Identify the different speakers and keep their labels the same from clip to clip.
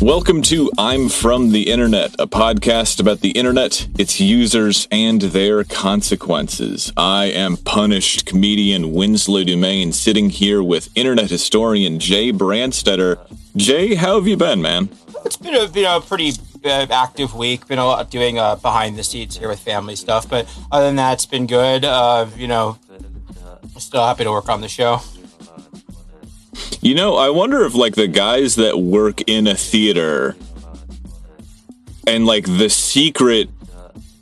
Speaker 1: Welcome to I'm From the Internet, a podcast about the internet, its users, and their consequences. I am punished comedian Winslow Dumaine, sitting here with internet historian Jay Brandstetter. Jay, how have you been, man?
Speaker 2: It's been a pretty active week. Been a lot doing behind the scenes here with family stuff, but other than that, it's been good. Still happy to work on the show.
Speaker 1: You know, I wonder if, like, the guys that work in a theater and, like, the secret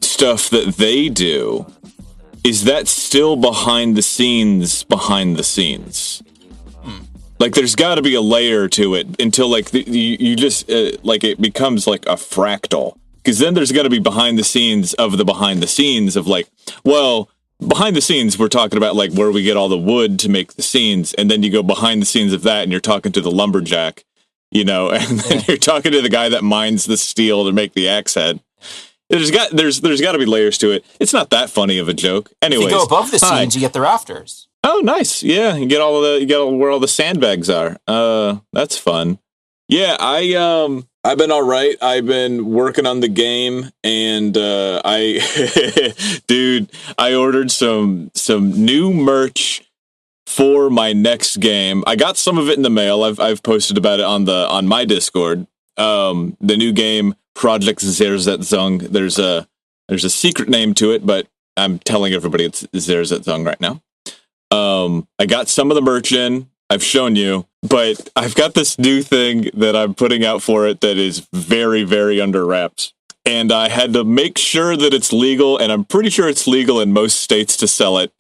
Speaker 1: stuff that they do, is that still behind the scenes? Like, there's got to be a layer to it until, like, you just, like, it becomes, like, a fractal. Because then there's got to be behind the scenes of, like, well, behind the scenes, we're talking about, like, where we get all the wood to make the scenes, and then you go behind the scenes of that, and you're talking to the lumberjack, you know, and then you're talking to the guy that mines the steel to make the axe head. There's got to be layers to it. It's not that funny of a joke. Anyways,
Speaker 2: if you go above the scenes, you get the rafters.
Speaker 1: Oh, nice. Yeah, you get where all the sandbags are. That's fun. Yeah, I've been all right. I've been working on the game, and dude, I ordered some new merch for my next game. I got some of it in the mail. I've posted about it on my Discord. The new game, Project Zerzetzung. There's a secret name to it, but I'm telling everybody it's Zerzetzung right now. I got some of the merch in. I've shown you, but I've got this new thing that I'm putting out for it that is very, very under wraps. And I had to make sure that it's legal, and I'm pretty sure it's legal in most states to sell it.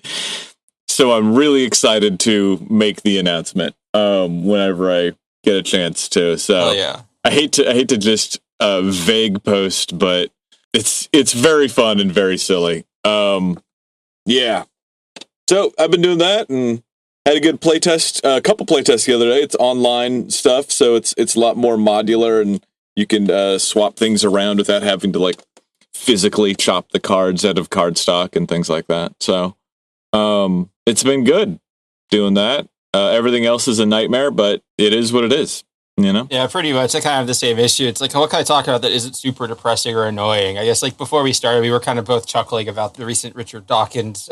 Speaker 1: So I'm really excited to make the announcement whenever I get a chance to. So
Speaker 2: yeah.
Speaker 1: I hate to just vague post, but it's very fun and very silly. Yeah. So I've been doing that and had a good playtest, a couple playtests the other day. It's online stuff, so it's a lot more modular, and you can swap things around without having to, like, physically chop the cards out of cardstock and things like that. So it's been good doing that. Everything else is a nightmare, but it is what it is, you know?
Speaker 2: Yeah, pretty much. I kind of have the same issue. It's like, what can I talk about that isn't super depressing or annoying? I guess, like, before we started, we were kind of both chuckling about the recent Richard Dawkins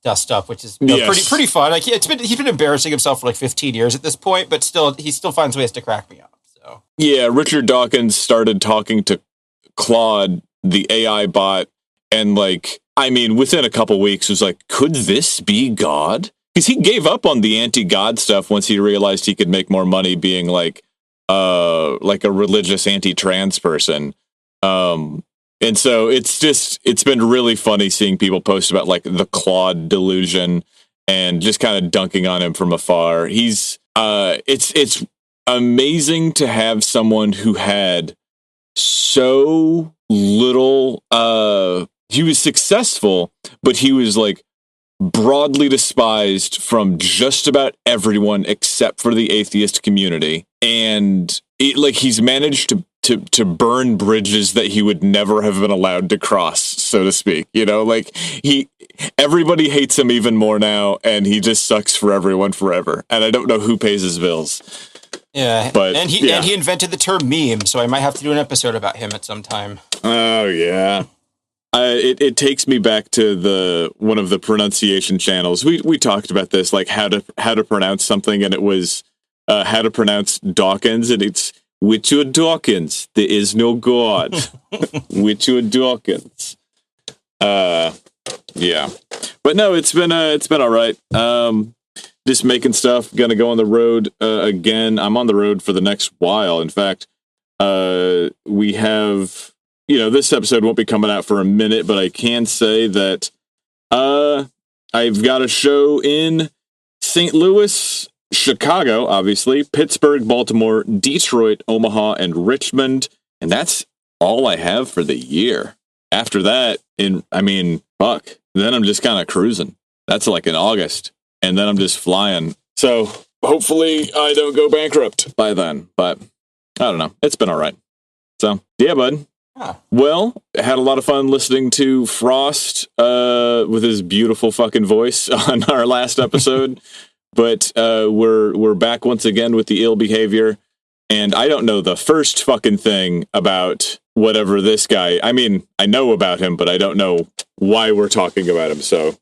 Speaker 2: dust up, which is pretty fun. Like, he's been embarrassing himself for like 15 years at this point, but he still finds ways to crack me up. So
Speaker 1: yeah, Richard Dawkins started talking to Claude, the AI bot, and, like, I mean, within a couple weeks was like, could this be God? Because he gave up on the anti-God stuff once he realized he could make more money being like a religious anti-trans person. And so it's been really funny seeing people post about, like, the Claude delusion and just kind of dunking on him from afar. It's amazing to have someone who had so little, he was successful, but he was, like, broadly despised from just about everyone except for the atheist community. And he's managed to burn bridges that he would never have been allowed to cross, so to speak. You know, like, everybody hates him even more now, and he just sucks for everyone forever. And I don't know who pays his bills.
Speaker 2: Yeah,
Speaker 1: but
Speaker 2: and he invented the term meme, so I might have to do an episode about him at some time.
Speaker 1: Oh yeah. It takes me back to one of the pronunciation channels. We talked about this, like how to pronounce something, and it was how to pronounce Dawkins, and it's Richard Dawkins. There is no God. Richard Dawkins. Yeah, but no, it's been all right. Just making stuff. Gonna go on the road again. I'm on the road for the next while. In fact, we have. You know, this episode won't be coming out for a minute, but I can say that I've got a show in St. Louis, Chicago, obviously, Pittsburgh, Baltimore, Detroit, Omaha, and Richmond, and that's all I have for the year. After that, then I'm just kind of cruising. That's like in August, and then I'm just flying. So hopefully I don't go bankrupt by then, but I don't know. It's been all right. So, yeah, bud.
Speaker 2: Huh.
Speaker 1: Well, I had a lot of fun listening to Frost with his beautiful fucking voice on our last episode. But we're back once again with the ill behavior. And I don't know the first fucking thing about whatever this guy, I mean, I know about him, but I don't know why we're talking about him. So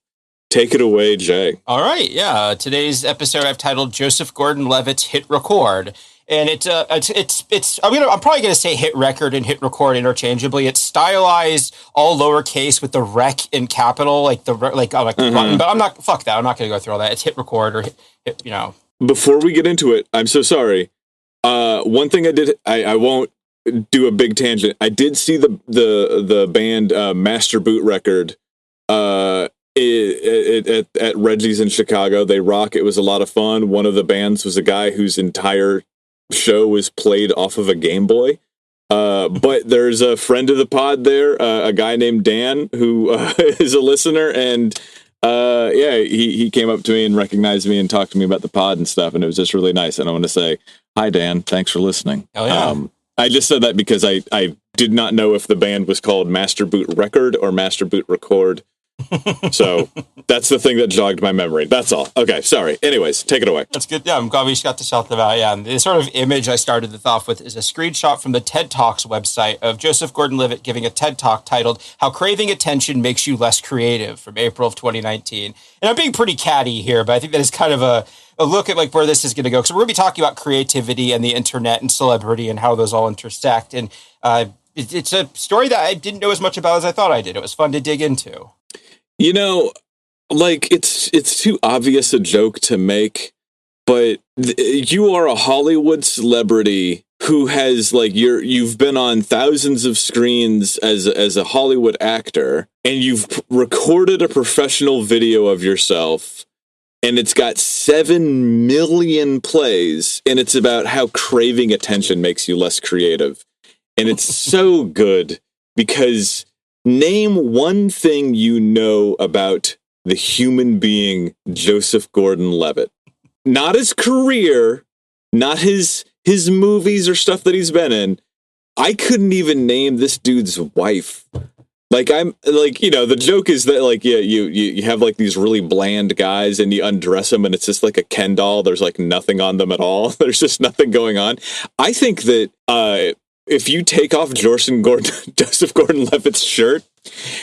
Speaker 1: take it away, Jay.
Speaker 2: All right. Yeah. Today's episode I've titled Joseph Gordon-Levitt's HitRECord. And I'm probably going to say HitRECord and HitRECord interchangeably. It's stylized all lowercase with the rec in capital, like the button, but I'm not, fuck that. I'm not going to go through all that. It's HitRECord or hit.
Speaker 1: Before we get into it, I'm so sorry. One thing I did, I won't do a big tangent. I did see the band Master Boot Record at Reggie's in Chicago. They rock. It was a lot of fun. One of the bands was a guy whose entire show was played off of a Game Boy. But there's a friend of the pod there, a guy named Dan, who is a listener, and he came up to me and recognized me and talked to me about the pod and stuff, and it was just really nice. And I want to say, hi, Dan. Thanks for listening.
Speaker 2: Oh, yeah.
Speaker 1: I just said that because I did not know if the band was called Master Boot Record or Master Boot Record. So that's the thing that jogged my memory. That's all. Okay, sorry. Anyways, take it away.
Speaker 2: That's good. Yeah, I'm glad we just got to shout them out. Yeah, and the sort of image I started this off with is a screenshot from the TED Talks website of Joseph Gordon-Levitt giving a TED Talk titled "How Craving Attention Makes You Less Creative" from April of 2019. And I'm being pretty catty here, but I think that is kind of a look at like where this is going to go. Because we're going to be talking about creativity and the internet and celebrity and how those all intersect. And it's a story that I didn't know as much about as I thought I did. It was fun to dig into.
Speaker 1: You know, like it's too obvious a joke to make, but you are a Hollywood celebrity who has like you've been on thousands of screens as a Hollywood actor, and you've recorded a professional video of yourself, and it's got 7 million plays, and it's about how craving attention makes you less creative. And it's so good because name one thing you know about the human being Joseph Gordon-Levitt. Not his career, not his movies or stuff that he's been in. I couldn't even name this dude's wife. Like, I'm like, you know, the joke is that like, yeah, you have like these really bland guys and you undress them and it's just like a Ken doll. There's like nothing on them at all. There's just nothing going on. I think that if you take off Joseph Gordon-Levitt's shirt,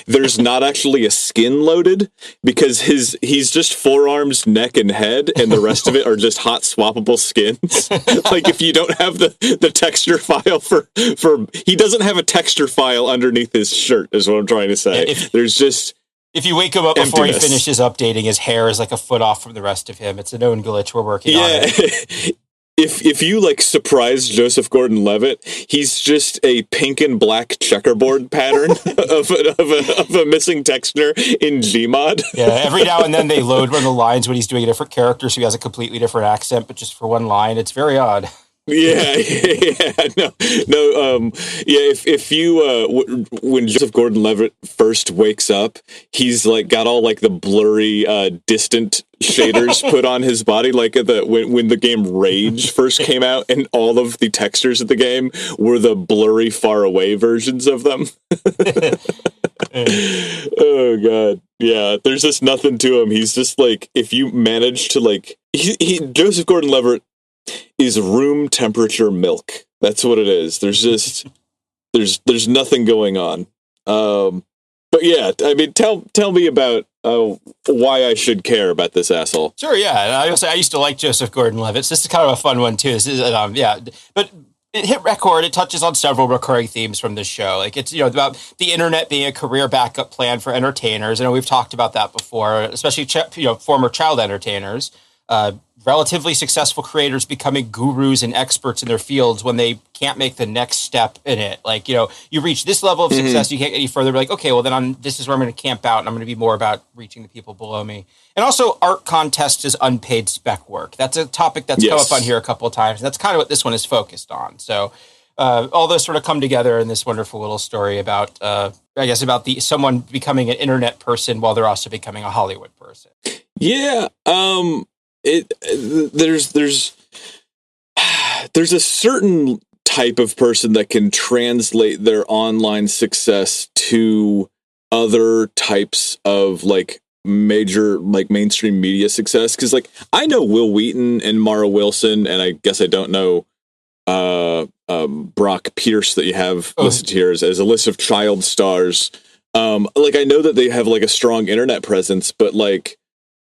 Speaker 1: there's not actually a skin loaded because he's just forearms, neck, and head, and the rest of it are just hot swappable skins. Like if you don't have the texture file for he doesn't have a texture file underneath his shirt, is what I'm trying to say. There's just
Speaker 2: if you wake him up
Speaker 1: emptiness.
Speaker 2: Before he finishes updating, his hair is like a foot off from the rest of him. It's a known glitch. We're working on it.
Speaker 1: If you like surprise Joseph Gordon-Levitt, he's just a pink and black checkerboard pattern of a missing texture in Gmod.
Speaker 2: Yeah, every now and then they load one of the lines when he's doing a different character, so he has a completely different accent, but just for one line. It's very odd. If you when Joseph Gordon-Levitt first wakes up, he's like got all like the blurry distant shaders put on his body, like when the game Rage first came out and all of the textures of the game were the blurry far away versions of them. Oh god. Yeah, there's just nothing to him. He's just like, if you manage to like Joseph Gordon-Levitt is room temperature milk. That's what it is. There's just there's nothing going on. But yeah, I mean, tell me about why I should care about this asshole. Sure, yeah. And I used to like Joseph Gordon-Levitt. So this is kind of a fun one too. This is but HitRECord, it touches on several recurring themes from this show. Like it's, about the internet being a career backup plan for entertainers. I know we've talked about that before, especially former child entertainers. Relatively successful creators becoming gurus and experts in their fields when they can't make the next step in it. Like, you reach this level of success, you can't get any further. Like, okay, well then this is where I'm going to camp out and I'm going to be more about reaching the people below me. And also art contests as unpaid spec work. That's a topic that's come up on here a couple of times. That's kind of what this one is focused on. So all those sort of come together in this wonderful little story about, about someone becoming an internet person while they're also becoming a Hollywood person.
Speaker 1: Yeah. There's a certain type of person that can translate their online success to other types of like major like mainstream media success. Because like I know Will Wheaton and Mara Wilson, and I guess I don't know Brock Pierce that you have listed here as a list of child stars. Like, I know that they have like a strong internet presence, but like,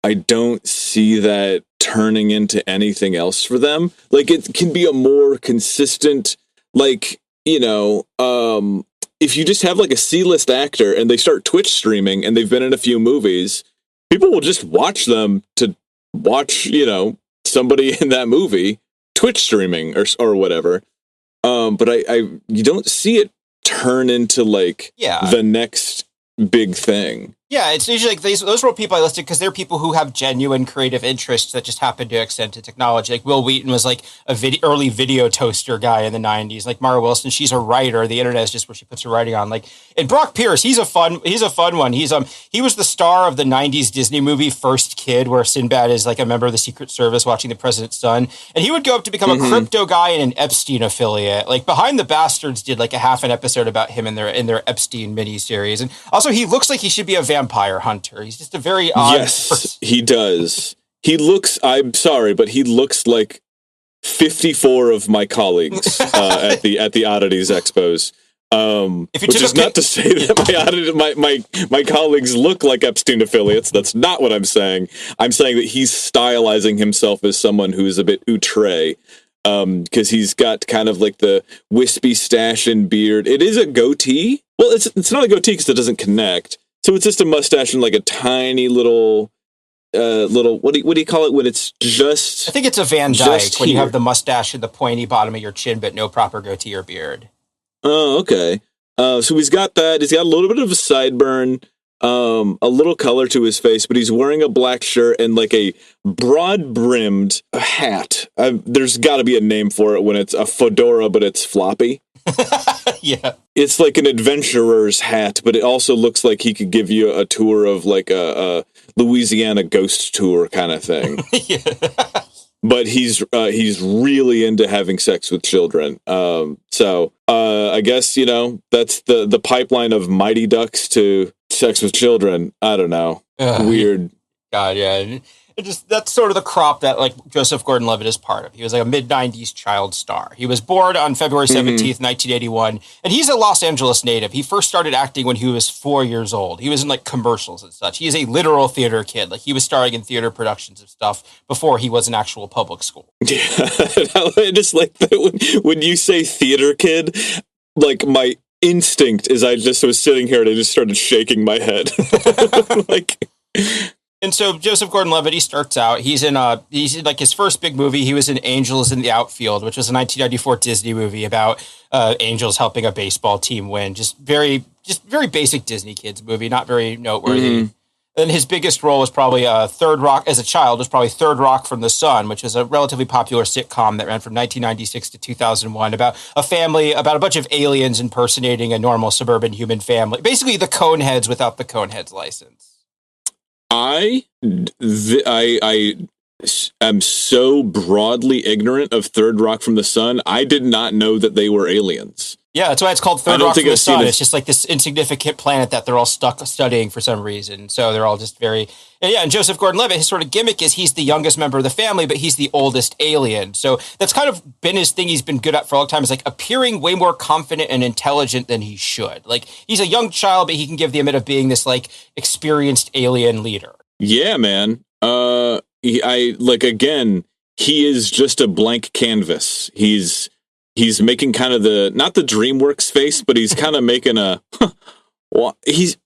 Speaker 1: I don't see that turning into anything else for them. Like, it can be a more consistent, like, you know, if you just have like a C-list actor and they start Twitch streaming and they've been in a few movies, people will just watch them to watch, you know, somebody in that movie Twitch streaming or whatever. But you don't see it turn into like the next big thing.
Speaker 2: Yeah, it's usually like those were people I listed because they're people who have genuine creative interests that just happen to extend to technology. Like Will Wheaton was like early video toaster guy in the 90s. Like Mara Wilson, she's a writer. The internet is just where she puts her writing on. Like, and Brock Pierce, he's a fun one. He was the star of the 90s Disney movie First Kid, where Sinbad is like a member of the Secret Service watching the president's son. And he would go up to become a crypto guy and an Epstein affiliate. Like Behind the Bastards did like a half an episode about him in their Epstein miniseries. And also he looks like he should be a vampire hunter. He's just a very odd person.
Speaker 1: He does. He looks, I'm sorry, but he looks like 54 of my colleagues at the Oddities Expos. Which is not to say that my colleagues look like Epstein affiliates. That's not what I'm saying. I'm saying that he's stylizing himself as someone who's a bit outre. Because he's got kind of like the wispy stash and beard. It is a goatee. Well, it's not a goatee because it doesn't connect. So it's just a mustache and like a tiny little what do you call it when it's just?
Speaker 2: I think it's a Van Dyke when you have the mustache and the pointy bottom of your chin, but no proper goatee or beard.
Speaker 1: Oh, okay. So he's got that. He's got a little bit of a sideburn, a little color to his face, but he's wearing a black shirt and like a broad-brimmed hat. There's got to be a name for it when it's a fedora, but it's floppy.
Speaker 2: Yeah.
Speaker 1: It's like an adventurer's hat, but it also looks like he could give you a tour of like a Louisiana ghost tour kind of thing.
Speaker 2: Yeah.
Speaker 1: But he's really into having sex with children. So I guess, you know, that's the pipeline of Mighty Ducks to sex with children. I don't know. Weird.
Speaker 2: God, yeah. That's sort of the crop that like Joseph Gordon-Levitt is part of. He was like a mid-90s child star. He was born on February 17th, 1981, and he's a Los Angeles native. He first started acting when he was 4 years old. He was in like commercials and such. He is a literal theater kid. Like he was starring in theater productions of stuff before he was in actual public school.
Speaker 1: Yeah, I just like that when you say theater kid, like my instinct is I just was sitting here and I just started shaking my head. Like.
Speaker 2: And so Joseph Gordon-Levitt, he starts out, he's in like his first big movie. He was in Angels in the Outfield, which was a 1994 Disney movie about angels helping a baseball team win. Just very basic Disney kids movie, not very noteworthy. And his biggest role was probably Third Rock as a child, was probably Third Rock from the Sun, which was a relatively popular sitcom that ran from 1996 to 2001 about a bunch of aliens impersonating a normal suburban human family. Basically the Coneheads without the Coneheads license.
Speaker 1: I am so broadly ignorant of Third Rock from the Sun. I did not know that they were aliens.
Speaker 2: Yeah, that's why it's called Third Rock from the Sun. It's just like this insignificant planet that they're all stuck studying for some reason. So they're all just very... And Joseph Gordon-Levitt, his sort of gimmick is he's the youngest member of the family, but he's the oldest alien. So that's kind of been his thing he's been good at for a long time, is like appearing way more confident and intelligent than he should. Like he's a young child, but he can give the image of being this like experienced alien leader. Yeah, man.
Speaker 1: He is just a blank canvas. He's making kind of not the DreamWorks face, but he's kind of making a... he's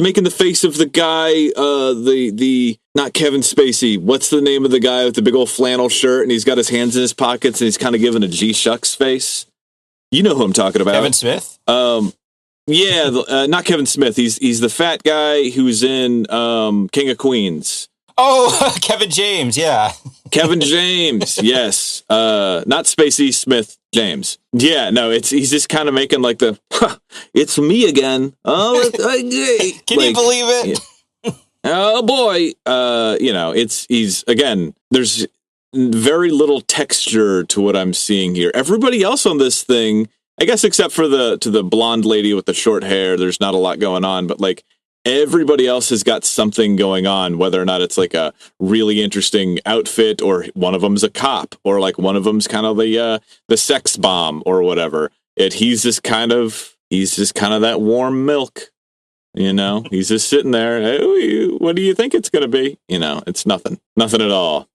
Speaker 1: making the face of the guy, the not Kevin Spacey. What's the name of the guy with the big old flannel shirt and he's got his hands in his pockets and he's kind of giving a G-Shucks face? You know who I'm talking about.
Speaker 2: Kevin Smith?
Speaker 1: Yeah, not Kevin Smith. He's the fat guy who's in King of Queens.
Speaker 2: Oh, Kevin James, yeah.
Speaker 1: Kevin James, yes. Not Spacey, Smith, James. Yeah, no, he's just kind of making like it's me again. Oh,
Speaker 2: can you believe it?
Speaker 1: Yeah. Oh boy. He's again, there's very little texture to what I'm seeing here. Everybody else on this thing, I guess except for the blonde lady with the short hair, there's not a lot going on, but like everybody else has got something going on, whether or not it's like a really interesting outfit, or one of them's a cop, or like one of them's kind of the sex bomb or whatever. He's just kind of that warm milk, you know. He's just sitting there. Hey, what do you think it's going to be? You know, it's nothing at all.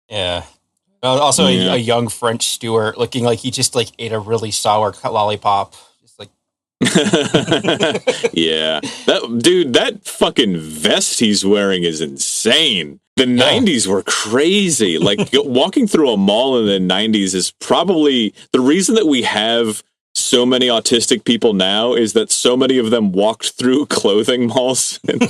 Speaker 2: Yeah. Also, a young French Stewart looking like he just like ate a really sour lollipop. Just like,
Speaker 1: yeah, that fucking vest he's wearing is insane. The 90s were crazy. Like walking through a mall in the 90s is probably the reason that we have so many autistic people now, is that so many of them walked through clothing malls and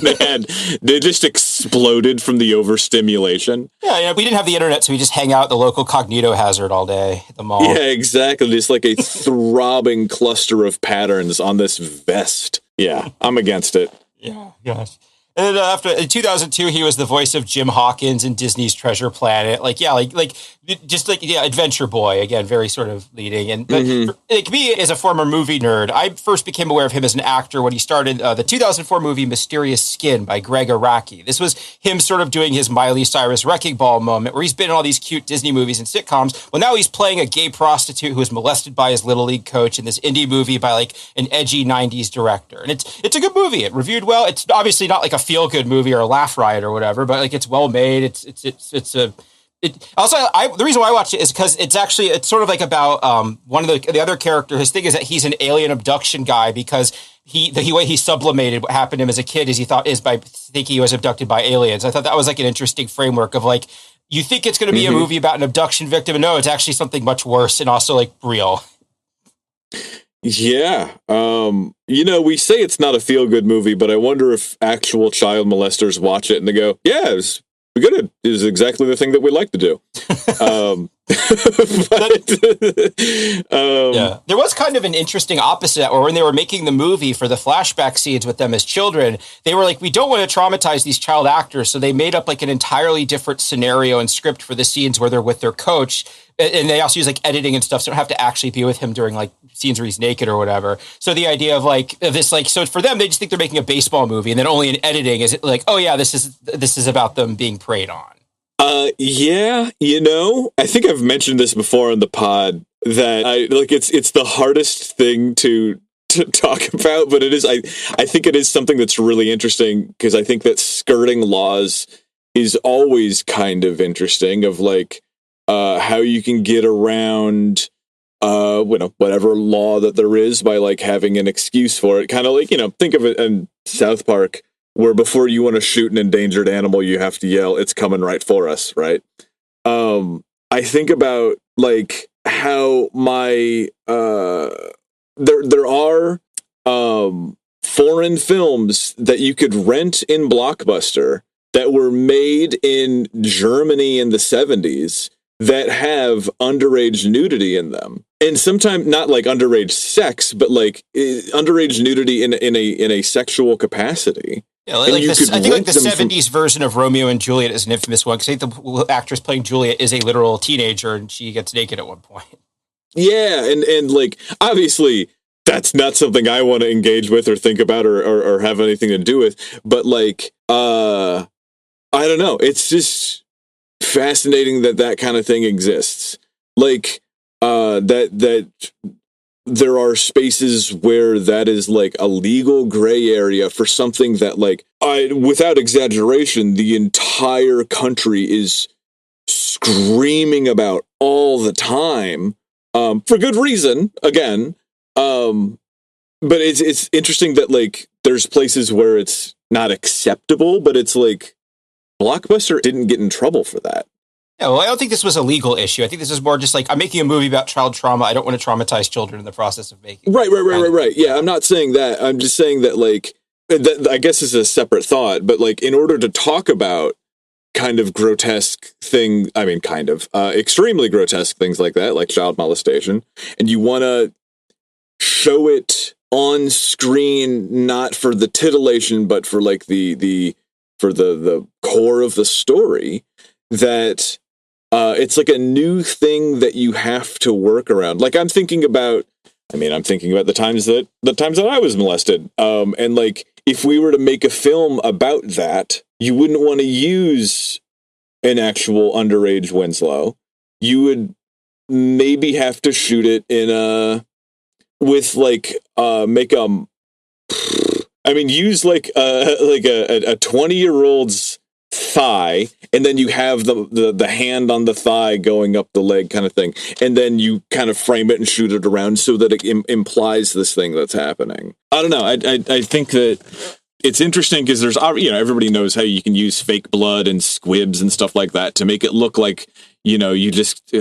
Speaker 1: they just exploded from the overstimulation.
Speaker 2: Yeah, we didn't have the internet, so we just hang out at the local Cognito Hazard all day at the mall.
Speaker 1: Yeah, exactly. Just like a throbbing cluster of patterns on this vest. Yeah, I'm against it.
Speaker 2: Yeah, gosh. And then in 2002, he was the voice of Jim Hawkins in Disney's Treasure Planet. Adventure Boy, again, very sort of leading. And but me, as a former movie nerd, I first became aware of him as an actor when he started the 2004 movie Mysterious Skin by Greg Araki. This was him sort of doing his Miley Cyrus Wrecking Ball moment, where he's been in all these cute Disney movies and sitcoms. Well, now he's playing a gay prostitute who was molested by his Little League coach in this indie movie by like an edgy 90s director. And it's a good movie. It reviewed well. It's obviously not like a feel-good movie or a laugh riot or whatever, but like it's well made. The reason why I watched it is because it's sort of like about one of the other character. His thing is that he's an alien abduction guy, because the way he sublimated what happened to him as a kid is by thinking he was abducted by aliens. I thought that was like an interesting framework of like, you think it's going to be a movie about an abduction victim, and no, it's actually something much worse and also like real.
Speaker 1: Yeah. We say it's not a feel-good movie, but I wonder if actual child molesters watch it and they go, yeah, it's good. It is exactly the thing that we like to do.
Speaker 2: There was kind of an interesting opposite, or when they were making the movie for the flashback scenes with them as children, they were like, we don't want to traumatize these child actors. So they made up like an entirely different scenario and script for the scenes where they're with their coach. And they also use like editing and stuff, so they don't have to actually be with him during like scenes where he's naked or whatever. So the idea of so for them, they just think they're making a baseball movie, and then only in editing is it like, oh yeah, this is about them being preyed on.
Speaker 1: Yeah, I think I've mentioned this before on the pod that it's the hardest thing to talk about, but it is. I think it is something that's really interesting, because I think that skirting laws is always kind of interesting, of like how you can get around whatever law that there is by like having an excuse for it. Kind of like, think of it in South Park, where before you want to shoot an endangered animal, you have to yell, "It's coming right for us," right? I think about like how there are foreign films that you could rent in Blockbuster that were made in Germany in the 70s that have underage nudity in them. And sometimes not like underage sex, but like underage nudity in a sexual capacity.
Speaker 2: Yeah, I think the 70s version of Romeo and Juliet is an infamous one, because I think the actress playing Juliet is a literal teenager, and she gets naked at one point.
Speaker 1: Yeah, and like, obviously, that's not something I want to engage with or think about or have anything to do with. But like, I don't know. It's just fascinating that kind of thing exists. Like, that there are spaces where that is like a legal gray area for something that, like, without exaggeration, the entire country is screaming about all the time, for good reason, again. But it's interesting that like there's places where it's not acceptable, but it's like Blockbuster didn't get in trouble for that.
Speaker 2: Yeah, well, I don't think this was a legal issue. I think this is more just like, I'm making a movie about child trauma. I don't want to traumatize children in the process of making.
Speaker 1: Right. Yeah, I'm not saying that. I'm just saying that, like, I guess it's a separate thought, but like, in order to talk about kind of grotesque thing, extremely grotesque things like that, like child molestation, and you want to show it on screen, not for the titillation, but for like the core of the story, that it's like a new thing that you have to work around. Like, I'm thinking about the times that I was molested. And like, if we were to make a film about that, you wouldn't want to use an actual underage Winslow. You would maybe have to shoot it in use like a 20-year-old's thigh, and then you have the hand on the thigh going up the leg kind of thing, and then you kind of frame it and shoot it around so that it implies this thing that's happening. I don't know. I think that it's interesting because there's, everybody knows how you can use fake blood and squibs and stuff like that to make it look like, you just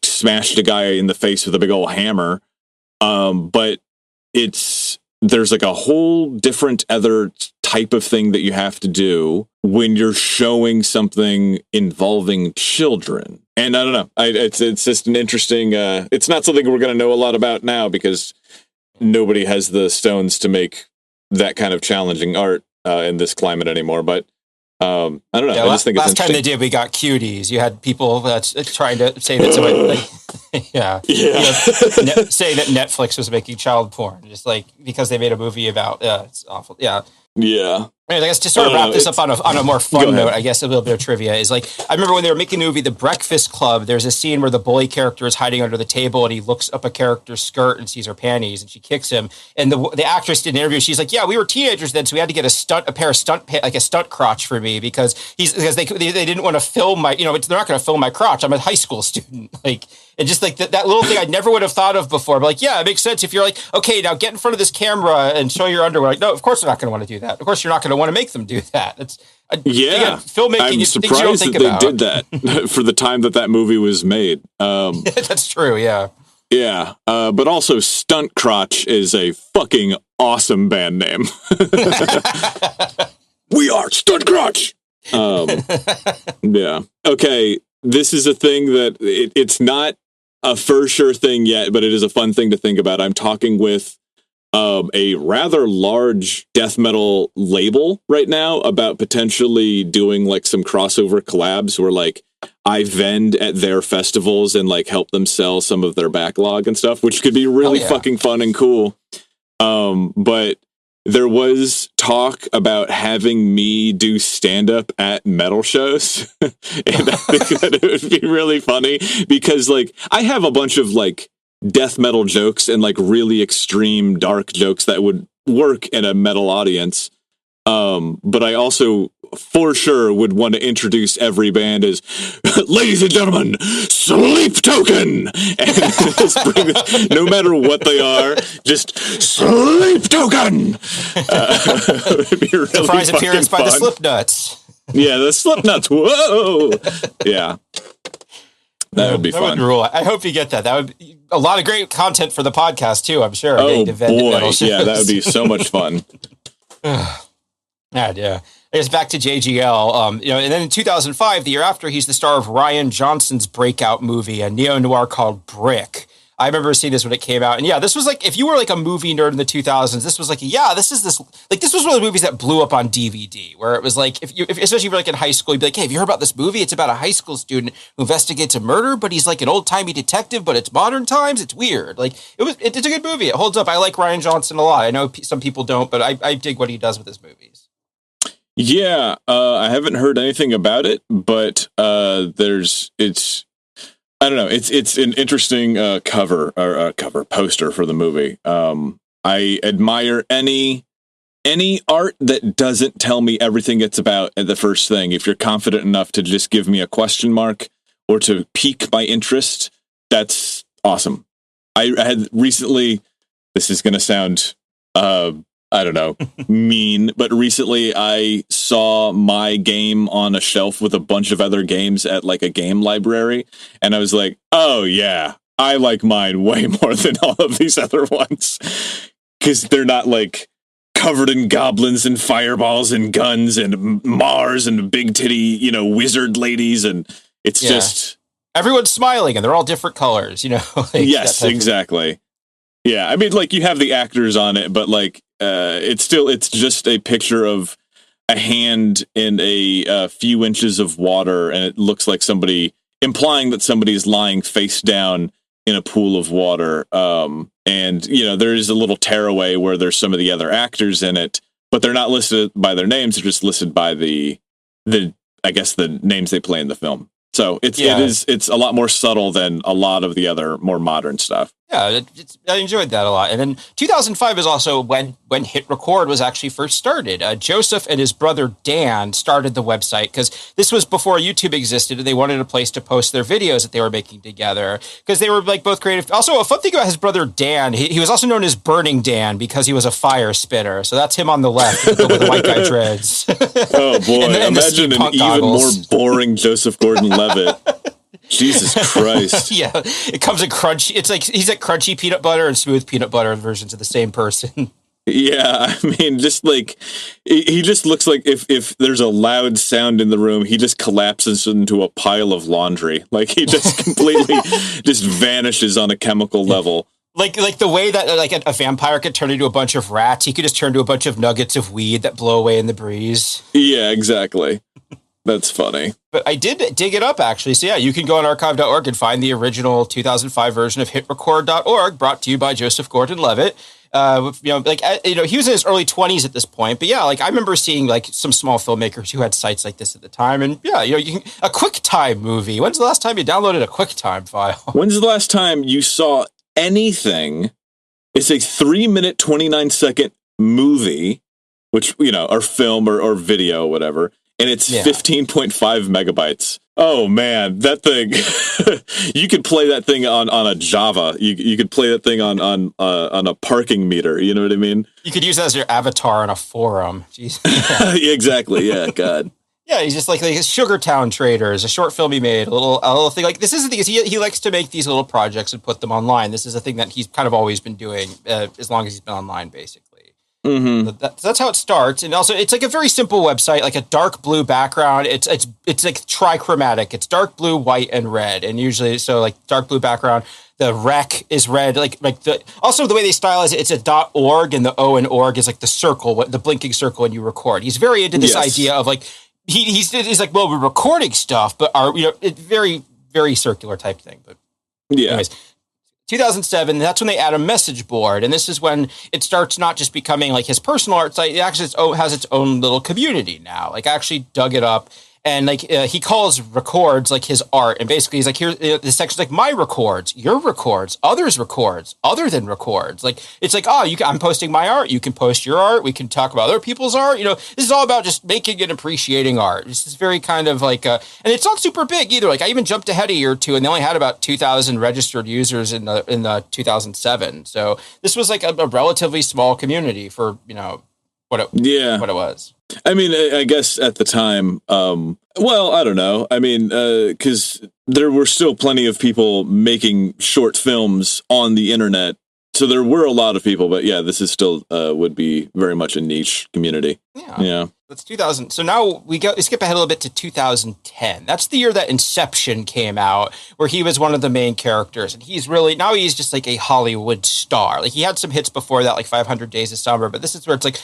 Speaker 1: smashed a guy in the face with a big old hammer. But there's like a whole different other type of thing that you have to do when you're showing something involving children. And I don't know, it's just an interesting, it's not something we're going to know a lot about now because nobody has the stones to make that kind of challenging art in this climate anymure. But I don't know.
Speaker 2: Yeah,
Speaker 1: I just think it's
Speaker 2: last time they did, we got cuties. You had people trying to say that somebody, say that Netflix was making child porn, just like because they made a movie about. It's awful. Yeah.
Speaker 1: Yeah.
Speaker 2: Anyways, I guess just sort of wrap this up on a more fun note, I guess a little bit of trivia is like, I remember when they were making the movie The Breakfast Club, there's a scene where the bully character is hiding under the table and he looks up a character's skirt and sees her panties and she kicks him. And the actress did an interview. She's like, yeah, we were teenagers then, so we had to get a stunt crotch for me because they didn't want to film my, they're not going to film my crotch. I'm a high school student. Like, and just like that little thing I never would have thought of before. But like, yeah, it makes sense if you're like, okay, now get in front of this camera and show your underwear. Like, no, of course they're not going to want to do that. Of course you're not going to want to make them do that. It's filmmaking.
Speaker 1: I'm surprised that they did that for the time that movie was made.
Speaker 2: That's true. Yeah.
Speaker 1: Yeah. But also Stunt Crotch is a fucking awesome band name. We are Stunt Crotch. Yeah. Okay. This is a thing that it's not a for sure thing yet, but it is a fun thing to think about. I'm talking with a rather large death metal label right now about potentially doing like some crossover collabs where like I vend at their festivals and like help them sell some of their backlog and stuff, which could be really fucking fun and cool. But there was talk about having me do stand-up at metal shows. And I think that it would be really funny because like I have a bunch of like death metal jokes and like really extreme dark jokes that would work in a metal audience. But I also for sure would want to introduce every band as, ladies and gentlemen, Sleep Token. And just bring, no matter what they are, just Sleep Token. It'd be really
Speaker 2: surprise appearance by the Slipknots.
Speaker 1: Yeah, the Slipknots. Whoa. Yeah. That would be fun.
Speaker 2: Would rule. I hope you get that. That would be a lot of great content for the podcast too, I'm sure.
Speaker 1: Oh boy, yeah, that would be so much fun.
Speaker 2: Yeah. I guess back to JGL. And then in 2005, the year after, he's the star of Rian Johnson's breakout movie, a neo-noir called Brick. I remember seeing this when it came out. And yeah, this was like, if you were like a movie nerd in the 2000s, this was like, this was one of the movies that blew up on DVD, where it was like, especially if you were like in high school, you'd be like, hey, have you heard about this movie? It's about a high school student who investigates a murder, but he's like an old-timey detective, but it's modern times. It's weird. Like, it's a good movie. It holds up. I like Rian Johnson a lot. I know some people don't, but I dig what he does with his movies.
Speaker 1: Yeah, I haven't heard anything about it, but it's I don't know. It's an interesting cover poster for the movie. I admire any art that doesn't tell me everything it's about at the first thing. If you're confident enough to just give me a question mark or to pique my interest, that's awesome. I had recently. This is going to sound. I don't know, mean, but recently I saw my game on a shelf with a bunch of other games at like a game library. And I was like, oh yeah, I like mine way more than all of these other ones. Cause they're not like covered in goblins and fireballs and guns and Mars and big titty, wizard ladies. And it's just.
Speaker 2: Everyone's smiling and they're all different colors, Like
Speaker 1: yes, exactly. Yeah. I mean, like you have the actors on it, but like, it's just a picture of a hand in a few inches of water, and it looks like implying that somebody's lying face down in a pool of water. And there is a little tearaway where there's some of the other actors in it, but they're not listed by their names. They're just listed by the I guess the names they play in the film. So it's a lot more subtle than a lot of the other more modern stuff.
Speaker 2: Yeah, I enjoyed that a lot. And then 2005 is also when HitRECord was actually first started. Joseph and his brother Dan started the website because this was before YouTube existed, and they wanted a place to post their videos that they were making together because they were like both creative. Also, a fun thing about his brother Dan, he was also known as Burning Dan because he was a fire spitter. So that's him on the left with the white guy dreads.
Speaker 1: Oh boy! Imagine an even more boring Joseph Gordon-Levitt. Jesus Christ.
Speaker 2: Yeah, it comes in crunchy. It's like he's like crunchy peanut butter and smooth peanut butter versions of the same person.
Speaker 1: Yeah, I mean, just like he just looks like if there's a loud sound in the room, he just collapses into a pile of laundry. Like he just completely just vanishes on a chemical level.
Speaker 2: Like the way that like a vampire could turn into a bunch of rats, he could just turn into a bunch of nuggets of weed that blow away in the breeze.
Speaker 1: Yeah, exactly. That's funny.
Speaker 2: But I did dig it up, actually. So, yeah, you can go on archive.org and find the original 2005 version of HitRECord.org, brought to you by Joseph Gordon-Levitt. He was in his early 20s at this point. But, yeah, like I remember seeing like some small filmmakers who had sites like this at the time. And, yeah, a QuickTime movie. When's the last time you downloaded a QuickTime file?
Speaker 1: When's the last time you saw anything? It's a 3-minute, 29-second movie, which, or film or video, whatever. And it's 15.5 megabytes. Oh man, that thing! You could play that thing on a Java. You could play that thing on a parking meter. You know what I mean?
Speaker 2: You could use that as your avatar on a forum. Jeez.
Speaker 1: Yeah. Exactly. Yeah. God.
Speaker 2: Yeah, he's just like Sugar Town Traders, a short film he made, a little thing. Like this is the thing. He likes to make these little projects and put them online. This is a thing that he's kind of always been doing as long as he's been online, basically.
Speaker 1: Mm-hmm.
Speaker 2: That's how it starts, and also it's like a very simple website, like a dark blue background. It's like trichromatic. It's dark blue, white, and red, and usually so like dark blue background. The rec is red, also the way they style it, it's a .org, and the O in org is like the circle, the blinking circle when you record. He's very into this idea of like he's like, well, we're recording stuff, but it's very very circular type thing. But anyways. 2007, that's when they add a message board. And this is when it starts not just becoming like his personal art site. It actually has its own little community now. Like I actually dug it up. And like he calls records like his art, and basically he's like, here this section's like my records, your records, others' records, other than records. Like it's like, I'm posting my art, you can post your art, we can talk about other people's art. This is all about just making and appreciating art. This is very kind of like, and it's not super big either. Like I even jumped ahead a year or two, and they only had about 2,000 registered users in the 2007. So this was like a relatively small community for what it was.
Speaker 1: I mean, I guess at the time, well, I don't know. I mean, because there were still plenty of people making short films on the internet. So there were a lot of people, but yeah, this is still would be very much a niche community. Yeah.
Speaker 2: That's 2000. So now we skip ahead a little bit to 2010. That's the year that Inception came out, where he was one of the main characters. And he's just like a Hollywood star. Like he had some hits before that, like 500 Days of Summer, but this is where it's like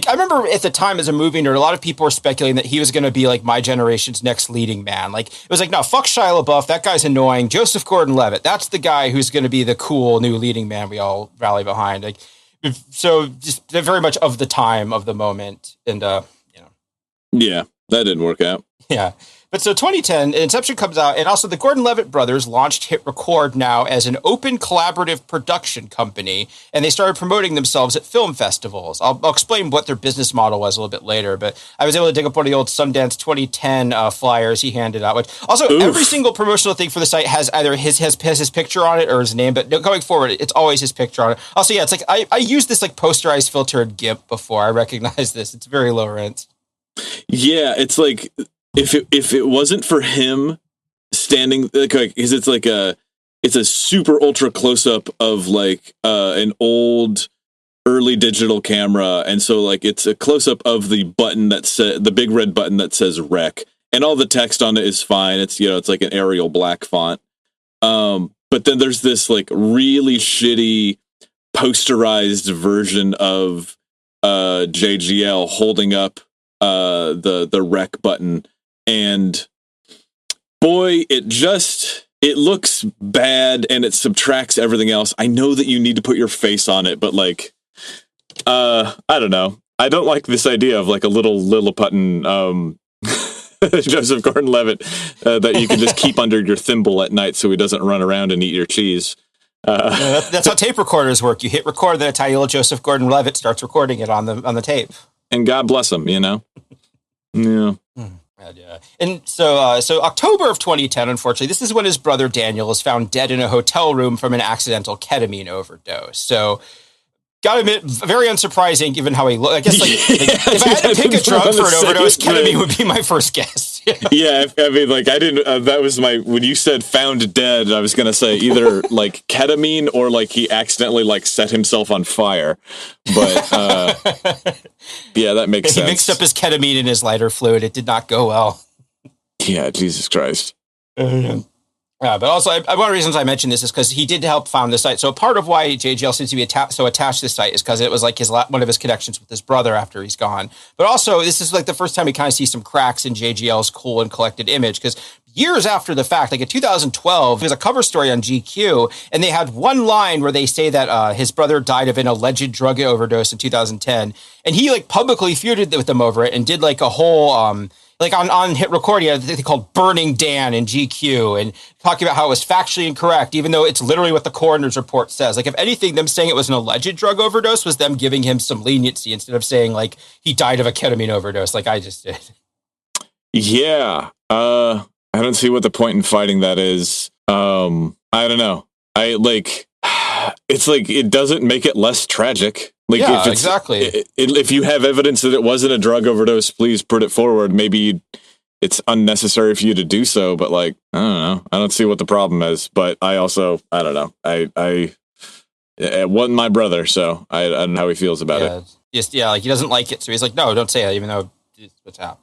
Speaker 2: I remember at the time as a movie nerd, a lot of people were speculating that he was going to be like my generation's next leading man. Like it was like, no, fuck Shia LaBeouf. That guy's annoying. Joseph Gordon-Levitt. That's the guy who's going to be the cool new leading man we all rally behind. Like, so just very much of the time, of the moment. And,
Speaker 1: Yeah, that didn't work out.
Speaker 2: Yeah. But so 2010, Inception comes out, and also the Gordon-Levitt brothers launched HitRECord now as an open collaborative production company, and they started promoting themselves at film festivals. I'll explain what their business model was a little bit later, but I was able to dig up one of the old Sundance 2010 flyers he handed out. Which also, every single promotional thing for the site has either his picture on it or his name, but going forward, it's always his picture on it. Also, yeah, it's like I used this like posterized filtered GIMP before. I recognize this. It's very low rent.
Speaker 1: Yeah, it's like if it wasn't for him standing, because it's a super ultra close up of like an old early digital camera, and so like it's a close up of the button that the big red button that says rec, and all the text on it is fine. It's it's like an Arial black font, but then there's this like really shitty posterized version of JGL holding up the rec button. And boy, it looks bad, and it subtracts everything else. I know that you need to put your face on it, but like, I don't know. I don't like this idea of like a little Lilliputton Joseph Gordon-Levitt that you can just keep under your thimble at night so he doesn't run around and eat your cheese.
Speaker 2: That's how tape recorders work. You hit record, then a tiny little Joseph Gordon-Levitt starts recording it on the tape.
Speaker 1: And God bless him, you know? Yeah.
Speaker 2: And so October of 2010, unfortunately, this is when his brother Daniel is found dead in a hotel room from an accidental ketamine overdose. So, gotta admit, very unsurprising given how he looked. I guess if I had to pick a drug for an overdose, ketamine would be my first guess.
Speaker 1: Yeah, I mean, like, I didn't, that was when you said found dead, I was going to say either, like, ketamine or, like, he accidentally, like, set himself on fire. But, yeah, that makes sense.
Speaker 2: He mixed up his ketamine in his lighter fluid. It did not go well.
Speaker 1: Yeah, Jesus Christ.
Speaker 2: But also, one of the reasons I mentioned this is because he did help found the site. So part of why JGL seems to be so attached to the site is because it was like one of his connections with his brother after he's gone. But also, this is like the first time we kind of see some cracks in JGL's cool and collected image, because years after the fact, like in 2012, there's a cover story on GQ, and they had one line where they say that his brother died of an alleged drug overdose in 2010, and he like publicly feuded with them over it and did like a whole like on HitRECord, he had they called Burning Dan in GQ, and talking about how it was factually incorrect, even though it's literally what the coroner's report says. Like, if anything, them saying it was an alleged drug overdose was them giving him some leniency instead of saying, like, he died of a ketamine overdose, like I just did.
Speaker 1: Yeah. I don't see what the point in fighting that is. I don't know. It's like, it doesn't make it less tragic. Like,
Speaker 2: yeah,
Speaker 1: if
Speaker 2: exactly.
Speaker 1: If you have evidence that it wasn't a drug overdose, please put it forward. Maybe it's unnecessary for you to do so, but like, I don't know. I don't see what the problem is, but I don't know. It wasn't my brother, so I don't know how he feels about it.
Speaker 2: Like he doesn't like it, so he's like, no, don't say that, even though it's what's happened.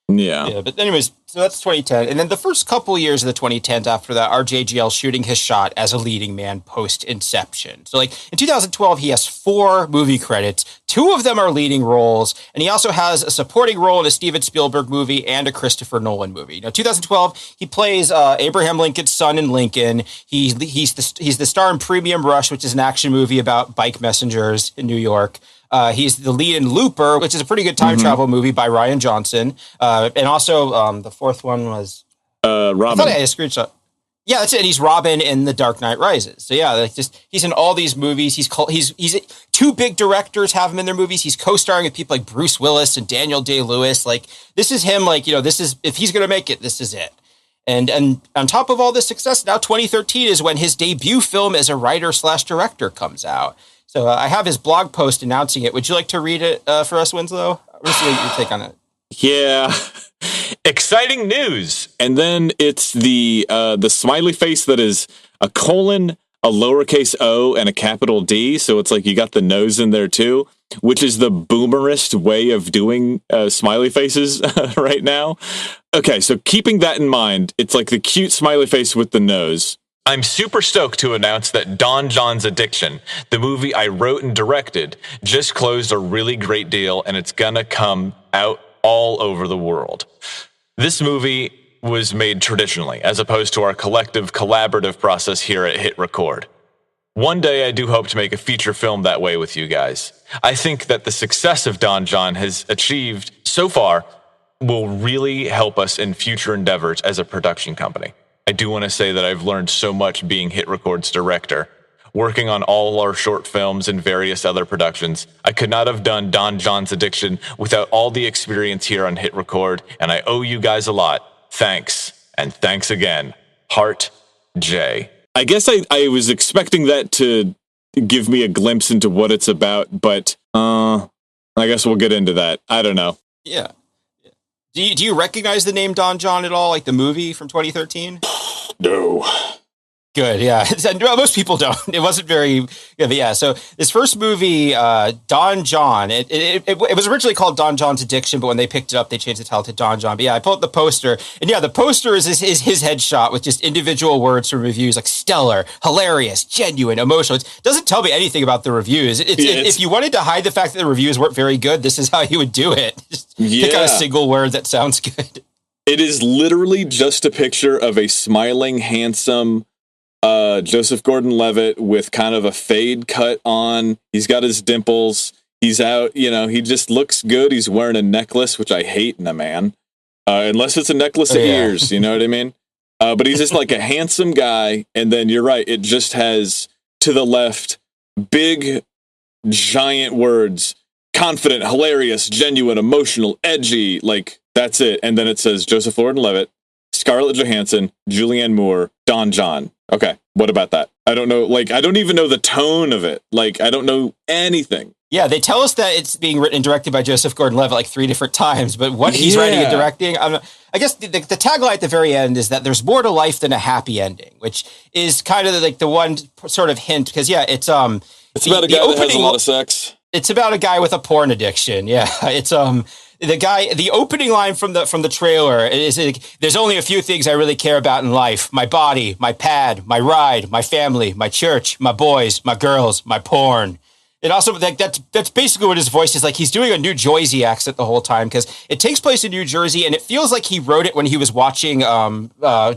Speaker 1: Yeah.
Speaker 2: But anyways, so that's 2010. And then the first couple years of the 2010s after that are JGL shooting his shot as a leading man post Inception. So like in 2012, he has 4 movie credits. 2 of them are leading roles. And he also has a supporting role in a Steven Spielberg movie and a Christopher Nolan movie. Now, 2012, he plays Abraham Lincoln's son in Lincoln. He's the star in Premium Rush, which is an action movie about bike messengers in New York. He's the lead in Looper, which is a pretty good time travel movie by Rian Johnson. And also, the fourth one was
Speaker 1: Robin.
Speaker 2: I thought I had a screenshot. Yeah, that's it. And he's Robin in The Dark Knight Rises. So yeah, like he's in all these movies. He's 2 big directors have him in their movies. He's co-starring with people like Bruce Willis and Daniel Day-Lewis. Like, this is him. Like, this is, if he's gonna make it, this is it. And on top of all this success, now 2013 is when his debut film as a writer/director comes out. So I have his blog post announcing it. Would you like to read it for us, Winslow? Let's see your take on it.
Speaker 1: Yeah. Exciting news. And then it's the smiley face that is a colon, a lowercase o, and a capital D. So it's like you got the nose in there too, which is the boomerist way of doing smiley faces right now. Okay, so keeping that in mind, it's like the cute smiley face with the nose. I'm super stoked to announce that Don John's Addiction, the movie I wrote and directed, just closed a really great deal, and it's gonna come out all over the world. This movie was made traditionally, as opposed to our collective collaborative process here at HitRECord. One day I do hope to make a feature film that way with you guys. I think that the success of Don John has achieved so far will really help us in future endeavors as a production company. I do want to say that I've learned so much being HitRECord's director. Working on all our short films and various other productions, I could not have done Don John's Addiction without all the experience here on HitRECord, and I owe you guys a lot. Thanks, and thanks again. Heart, J. I guess I was expecting that to give me a glimpse into what it's about, but I guess we'll get into that. I don't know.
Speaker 2: Yeah. Do you recognize the name Don John at all, like the movie from 2013?
Speaker 1: No.
Speaker 2: Good, yeah. Most people don't. It wasn't very good, but yeah. So this first movie, Don John, it was originally called Don John's Addiction, but when they picked it up, they changed the title to Don John. But yeah, I pulled up the poster, and yeah, the poster is his headshot with just individual words from reviews like stellar, hilarious, genuine, emotional. It doesn't tell me anything about the reviews. If you wanted to hide the fact that the reviews weren't very good, this is how you would do it. Just pick out a single word that sounds good.
Speaker 1: It is literally just a picture of a smiling, handsome Joseph Gordon-Levitt with kind of a fade cut on. He's got his dimples. He's out, he just looks good. He's wearing a necklace, which I hate in a man. Unless it's a necklace of ears, you know what I mean? But he's just like a handsome guy. And then you're right. It just has to the left, big, giant words, confident, hilarious, genuine, emotional, edgy. Like, that's it. And then it says Joseph Gordon-Levitt, Scarlett Johansson, Julianne Moore, Don John. Okay, what about that? I don't know. Like, I don't even know the tone of it. Like, I don't know anything.
Speaker 2: Yeah, they tell us that it's being written and directed by Joseph Gordon-Levitt like 3 different times, but what he's writing and directing, I guess the tagline at the very end is that there's more to life than a happy ending, which is kind of like the one sort of hint, because it's
Speaker 1: about a guy that has a lot of sex.
Speaker 2: It's about a guy with a porn addiction. Yeah, it's the opening line from the trailer is, there's only a few things I really care about in life: my body, my pad, my ride, my family, my church, my boys, my girls, my porn. And also, that's basically what his voice is like. He's doing a New Jersey accent the whole time, because it takes place in New Jersey, and it feels like he wrote it when he was watching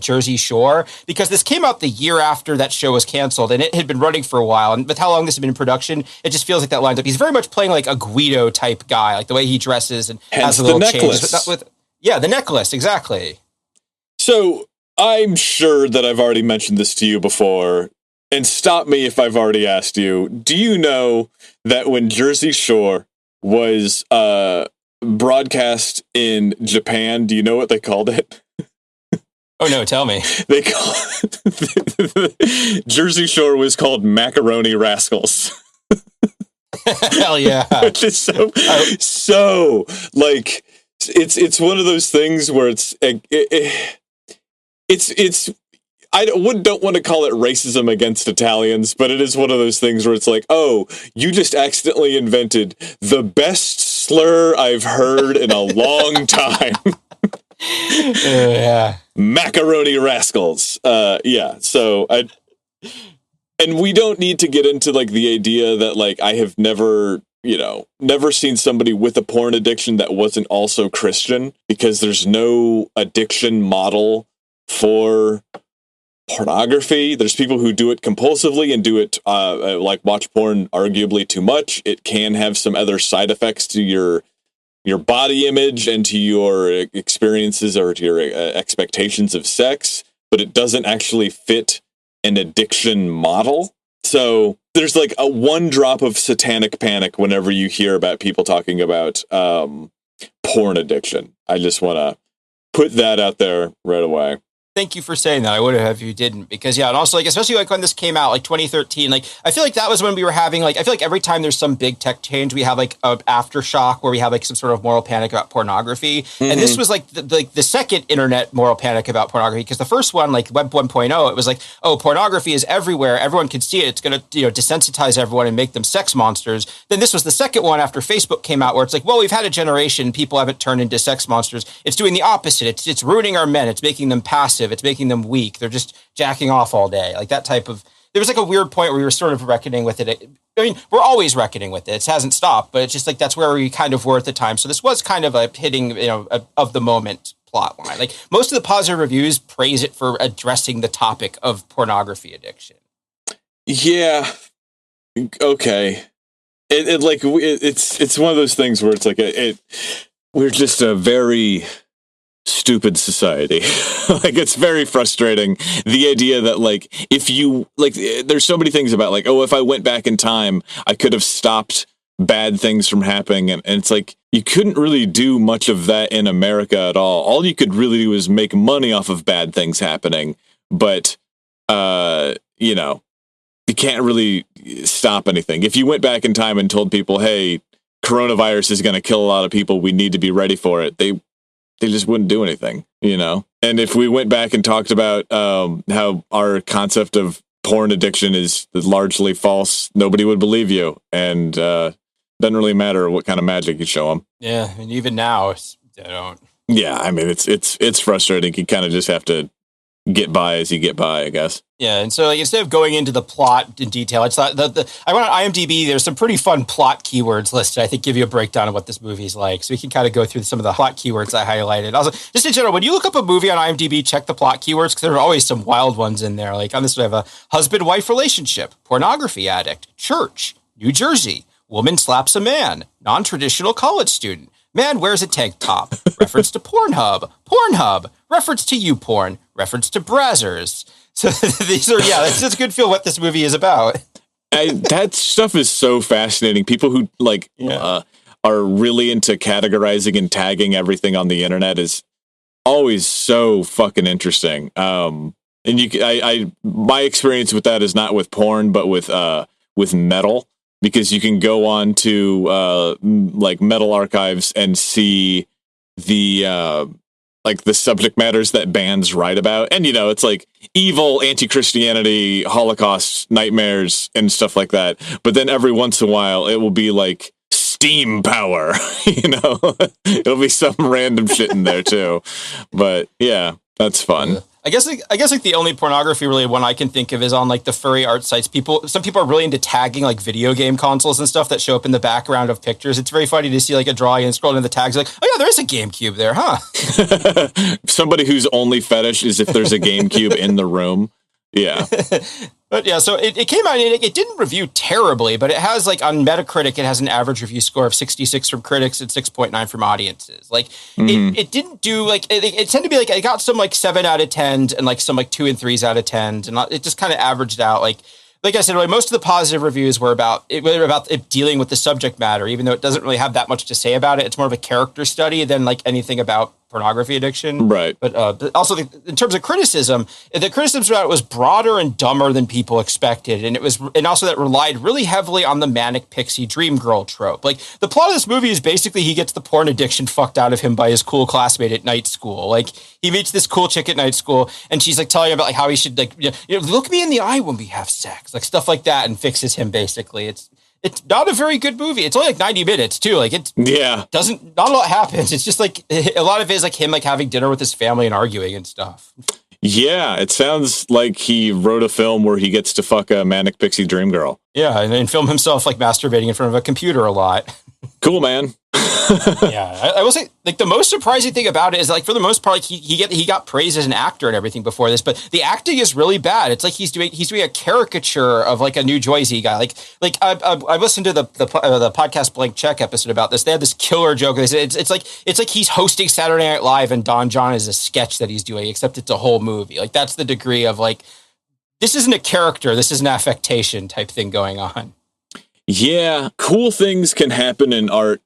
Speaker 2: Jersey Shore, because this came out the year after that show was canceled, and it had been running for a while. And with how long this had been in production, it just feels like that lines up. He's very much playing like a Guido type guy, like the way he dresses and
Speaker 1: hence
Speaker 2: has a little
Speaker 1: the necklace.
Speaker 2: Change. The necklace, exactly.
Speaker 1: So I'm sure that I've already mentioned this to you before. And stop me if I've already asked you. Do you know that when Jersey Shore was broadcast in Japan, do you know what they called it?
Speaker 2: Oh, no, tell me.
Speaker 1: They call it Jersey Shore was called Macaroni Rascals.
Speaker 2: Hell yeah.
Speaker 1: Which is so like, it's one of those things where it's I don't want to call it racism against Italians, but it is one of those things where it's like, oh, you just accidentally invented the best slur I've heard in a long time.
Speaker 2: Yeah.
Speaker 1: Macaroni Rascals. So and we don't need to get into like the idea that like I have never seen somebody with a porn addiction that wasn't also Christian, because there's no addiction model for pornography. There's people who do it compulsively and do it like watch porn arguably too much. It can have some other side effects to your body image and to your experiences or to your expectations of sex, but it doesn't actually fit an addiction model. So there's like a one drop of satanic panic whenever you hear about people talking about porn addiction. I just want to put that out there right away.
Speaker 2: Thank you for saying that. I would have if you didn't, because and also like, especially like when this came out, like 2013, like I feel like that was when we were having like, I feel like every time there's some big tech change, we have like an aftershock where we have like some sort of moral panic about pornography. Mm-hmm. And this was like the second internet moral panic about pornography, because the first one, like Web 1.0, it was like, oh, pornography is everywhere. Everyone can see it. It's going to, desensitize everyone and make them sex monsters. Then this was the second one after Facebook came out, where it's like, well, we've had a generation. People haven't turned into sex monsters. It's doing the opposite. It's ruining our men. It's making them passive. It's making them weak. They're just jacking off all day. Like that type of, there was like a weird point where we were sort of reckoning with it. I mean, we're always reckoning with it. It hasn't stopped, but it's just like, that's where we kind of were at the time. So this was kind of a hitting, of the moment plot line. Like most of the positive reviews praise it for addressing the topic of pornography addiction.
Speaker 1: Yeah. Okay. It's one of those things where it's like, we're just a very stupid society. Like it's very frustrating, the idea that like if you like there's so many things about like, oh, if I went back in time I could have stopped bad things from happening, and it's like you couldn't really do much of that in America at all you could really do is make money off of bad things happening, but you can't really stop anything. If you went back in time and told people, hey, coronavirus is going to kill a lot of people, we need to be ready for it, they just wouldn't do anything, And if we went back and talked about how our concept of porn addiction is largely false, nobody would believe you. And doesn't really matter what kind of magic you show them.
Speaker 2: Yeah, and even now, they don't.
Speaker 1: Yeah, I mean, it's frustrating. You kind of just have to get by as you get by, I guess.
Speaker 2: Yeah, and so like instead of going into the plot in detail, I thought I went on IMDb. There's some pretty fun plot keywords listed. I think give you a breakdown of what this movie's like, so we can kind of go through some of the plot keywords I highlighted. Also, just in general, when you look up a movie on IMDb, check the plot keywords because there are always some wild ones in there. Like on this, we have a husband-wife relationship, pornography addict, church, New Jersey, Woman slaps a man. Non-traditional college student. Man wears a tank top. Reference to Pornhub. Pornhub. Reference to YouPorn. Reference to Brazzers. So these are, that's just a good feel what this movie is about.
Speaker 1: That stuff is so fascinating. People who are really into categorizing and tagging everything on the internet is always so fucking interesting. And my experience with that is not with porn, but with metal, because you can go on to like metal archives and see the like the subject matters that bands write about. And, it's like evil, anti-Christianity, Holocaust, nightmares, and stuff like that. But then every once in a while, it will be like steam power, It'll be some random shit in there too. But yeah, that's fun.
Speaker 2: I guess like the only pornography really one I can think of is on like the furry art sites. Some people are really into tagging like video game consoles and stuff that show up in the background of pictures. It's very funny to see like a drawing and scroll into the tags like, oh yeah, there is a GameCube there, huh?
Speaker 1: Somebody whose only fetish is if there's a GameCube in the room. Yeah.
Speaker 2: But yeah, so it came out, and it didn't review terribly, but it has like on Metacritic, it has an average review score of 66 from critics and 6.9 from audiences. Like it didn't do like, it tended to be like, it got some like 7 out of 10 and like some like 2 and 3s out of 10. And it just kind of averaged out. Like I said, most of the positive reviews were about it dealing with the subject matter, even though it doesn't really have that much to say about it. It's more of a character study than like anything about pornography addiction.
Speaker 1: Right.
Speaker 2: But also in terms of criticism, the criticism about it was broader and dumber than people expected. And also that relied really heavily on the manic pixie dream girl trope. Like the plot of this movie is basically he gets the porn addiction fucked out of him by his cool classmate at night school. Like he meets this cool chick at night school and she's like telling him about like how he should like, look me in the eye when we have sex, like stuff like that, and fixes him basically. It's not a very good movie. It's only like 90 minutes too. Like not a lot happens. It's just like a lot of it is like him like having dinner with his family and arguing and stuff.
Speaker 1: Yeah, it sounds like he wrote a film where he gets to fuck a manic pixie dream girl.
Speaker 2: Yeah, and film himself like masturbating in front of a computer a lot.
Speaker 1: Cool, man.
Speaker 2: Yeah, I will say like the most surprising thing about it is like for the most part like he got praised as an actor and everything before this, but the acting is really bad. It's like he's doing a caricature of like a New Jersey guy. Like I listened to the podcast Blank Check episode about this. They had this killer joke. They said it's like he's hosting Saturday Night Live and Don John is a sketch that he's doing, except it's a whole movie. Like that's the degree of like this isn't a character, this is an affectation type thing going on.
Speaker 1: Yeah, cool things can happen in art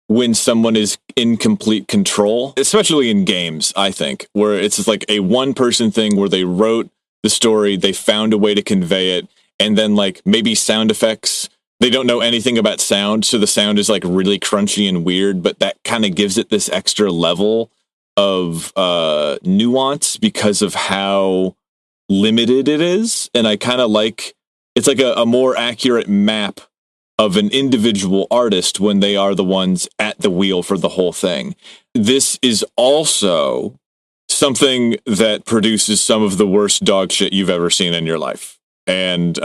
Speaker 1: when someone is in complete control, especially in games, I think, where it's just like a one-person thing where they wrote the story, they found a way to convey it, and then like maybe sound effects, they don't know anything about sound, so the sound is like really crunchy and weird, but that kind of gives it this extra level of nuance because of how limited it is. And I kind of like, it's like a more accurate map of an individual artist when they are the ones at the wheel for the whole thing. This is also something that produces some of the worst dog shit you've ever seen in your life. And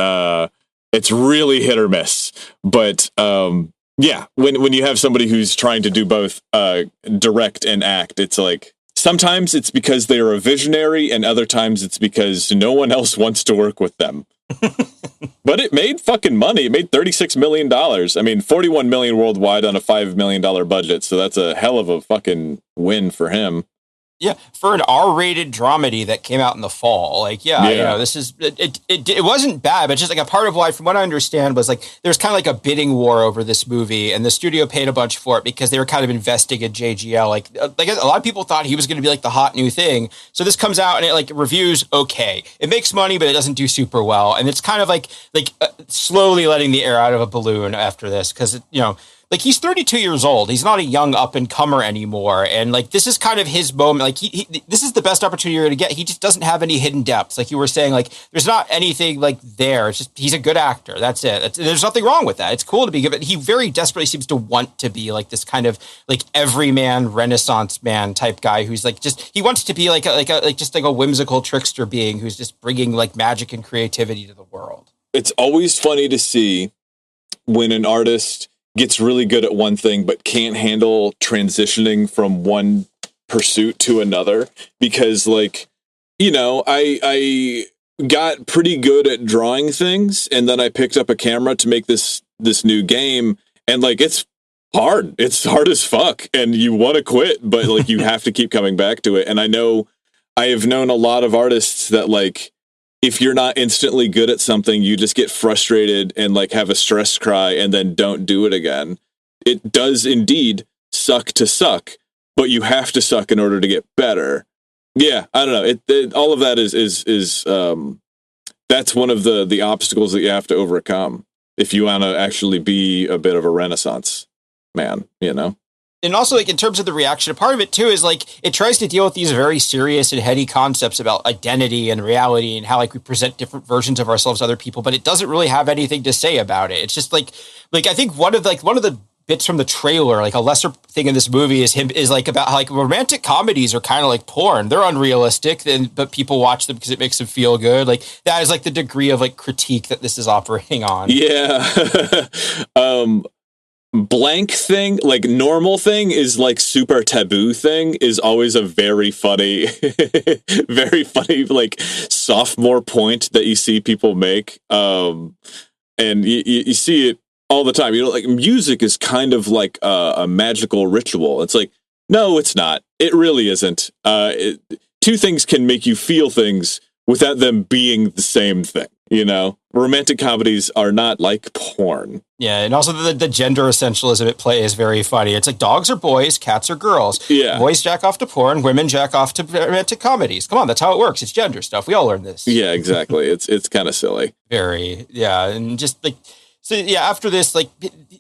Speaker 1: it's really hit or miss. But yeah, when you have somebody who's trying to do both direct and act, it's like, sometimes it's because they are a visionary and other times it's because no one else wants to work with them. But it made fucking money. It made $36 million. I mean, $41 million worldwide on a $5 million budget. So that's a hell of a fucking win for him.
Speaker 2: Yeah, for an R-rated dramedy that came out in the fall, like, you know, this is it wasn't bad, but just like a part of why, from what I understand, was like there's kind of like a bidding war over this movie, and the studio paid a bunch for it because they were kind of investing in JGL. Like a lot of people thought he was going to be like the hot new thing. So this comes out and it like reviews okay. It makes money, but it doesn't do super well, and it's kind of like slowly letting the air out of a balloon after this because you know. Like, he's 32 years old. He's not a young up-and-comer anymore. And, like, this is kind of his moment. Like, this is the best opportunity you're going to get. He just doesn't have any hidden depths. Like you were saying, like, there's not anything, like, there. It's just, he's a good actor. That's it. There's nothing wrong with that. It's cool to be good. But he very desperately seems to want to be, like, this kind of, like, everyman, Renaissance man type guy who's, like, just, he wants to be, like a whimsical trickster being who's just bringing, like, magic and creativity to the world.
Speaker 1: It's always funny to see when an artist gets really good at one thing, but can't handle transitioning from one pursuit to another. Because, like, you know, I got pretty good at drawing things, and then I picked up a camera to make this this new game, and like it's hard as fuck, and you want to quit, but like you have to keep coming back to it. And I have known a lot of artists that like if you're not instantly good at something, you just get frustrated and like have a stress cry and then don't do it again. It does indeed suck to suck, but you have to suck in order to get better. Yeah, I don't know. All of that is that's one of the obstacles that you have to overcome if you want to actually be a bit of a Renaissance man, you know?
Speaker 2: And also, like, in terms of the reaction, a part of it, too, is, like, it tries to deal with these very serious and heady concepts about identity and reality and how, like, we present different versions of ourselves to other people, but it doesn't really have anything to say about it. It's just, like I think one of the bits from the trailer, like, a lesser thing in this movie is like, about how, like, romantic comedies are kind of like porn. They're unrealistic, but people watch them because it makes them feel good. Like, that is, like, the degree of, like, critique that this is operating on.
Speaker 1: Yeah. Blank thing, like normal thing is like super taboo thing is always a very funny, like sophomore point that you see people make. And you see it all the time. You know, like music is kind of like a magical ritual. It's like, no, it's not. It really isn't. Two things can make you feel things without them being the same thing. You know, romantic comedies are not like porn.
Speaker 2: Yeah, and also the gender essentialism at play is very funny. It's like dogs are boys, cats are girls.
Speaker 1: Yeah.
Speaker 2: Boys jack off to porn, women jack off to romantic comedies. Come on, that's how it works. It's gender stuff. We all learn this.
Speaker 1: Yeah, exactly. It's kind of silly.
Speaker 2: Very, yeah. And just like, so yeah, after this, like,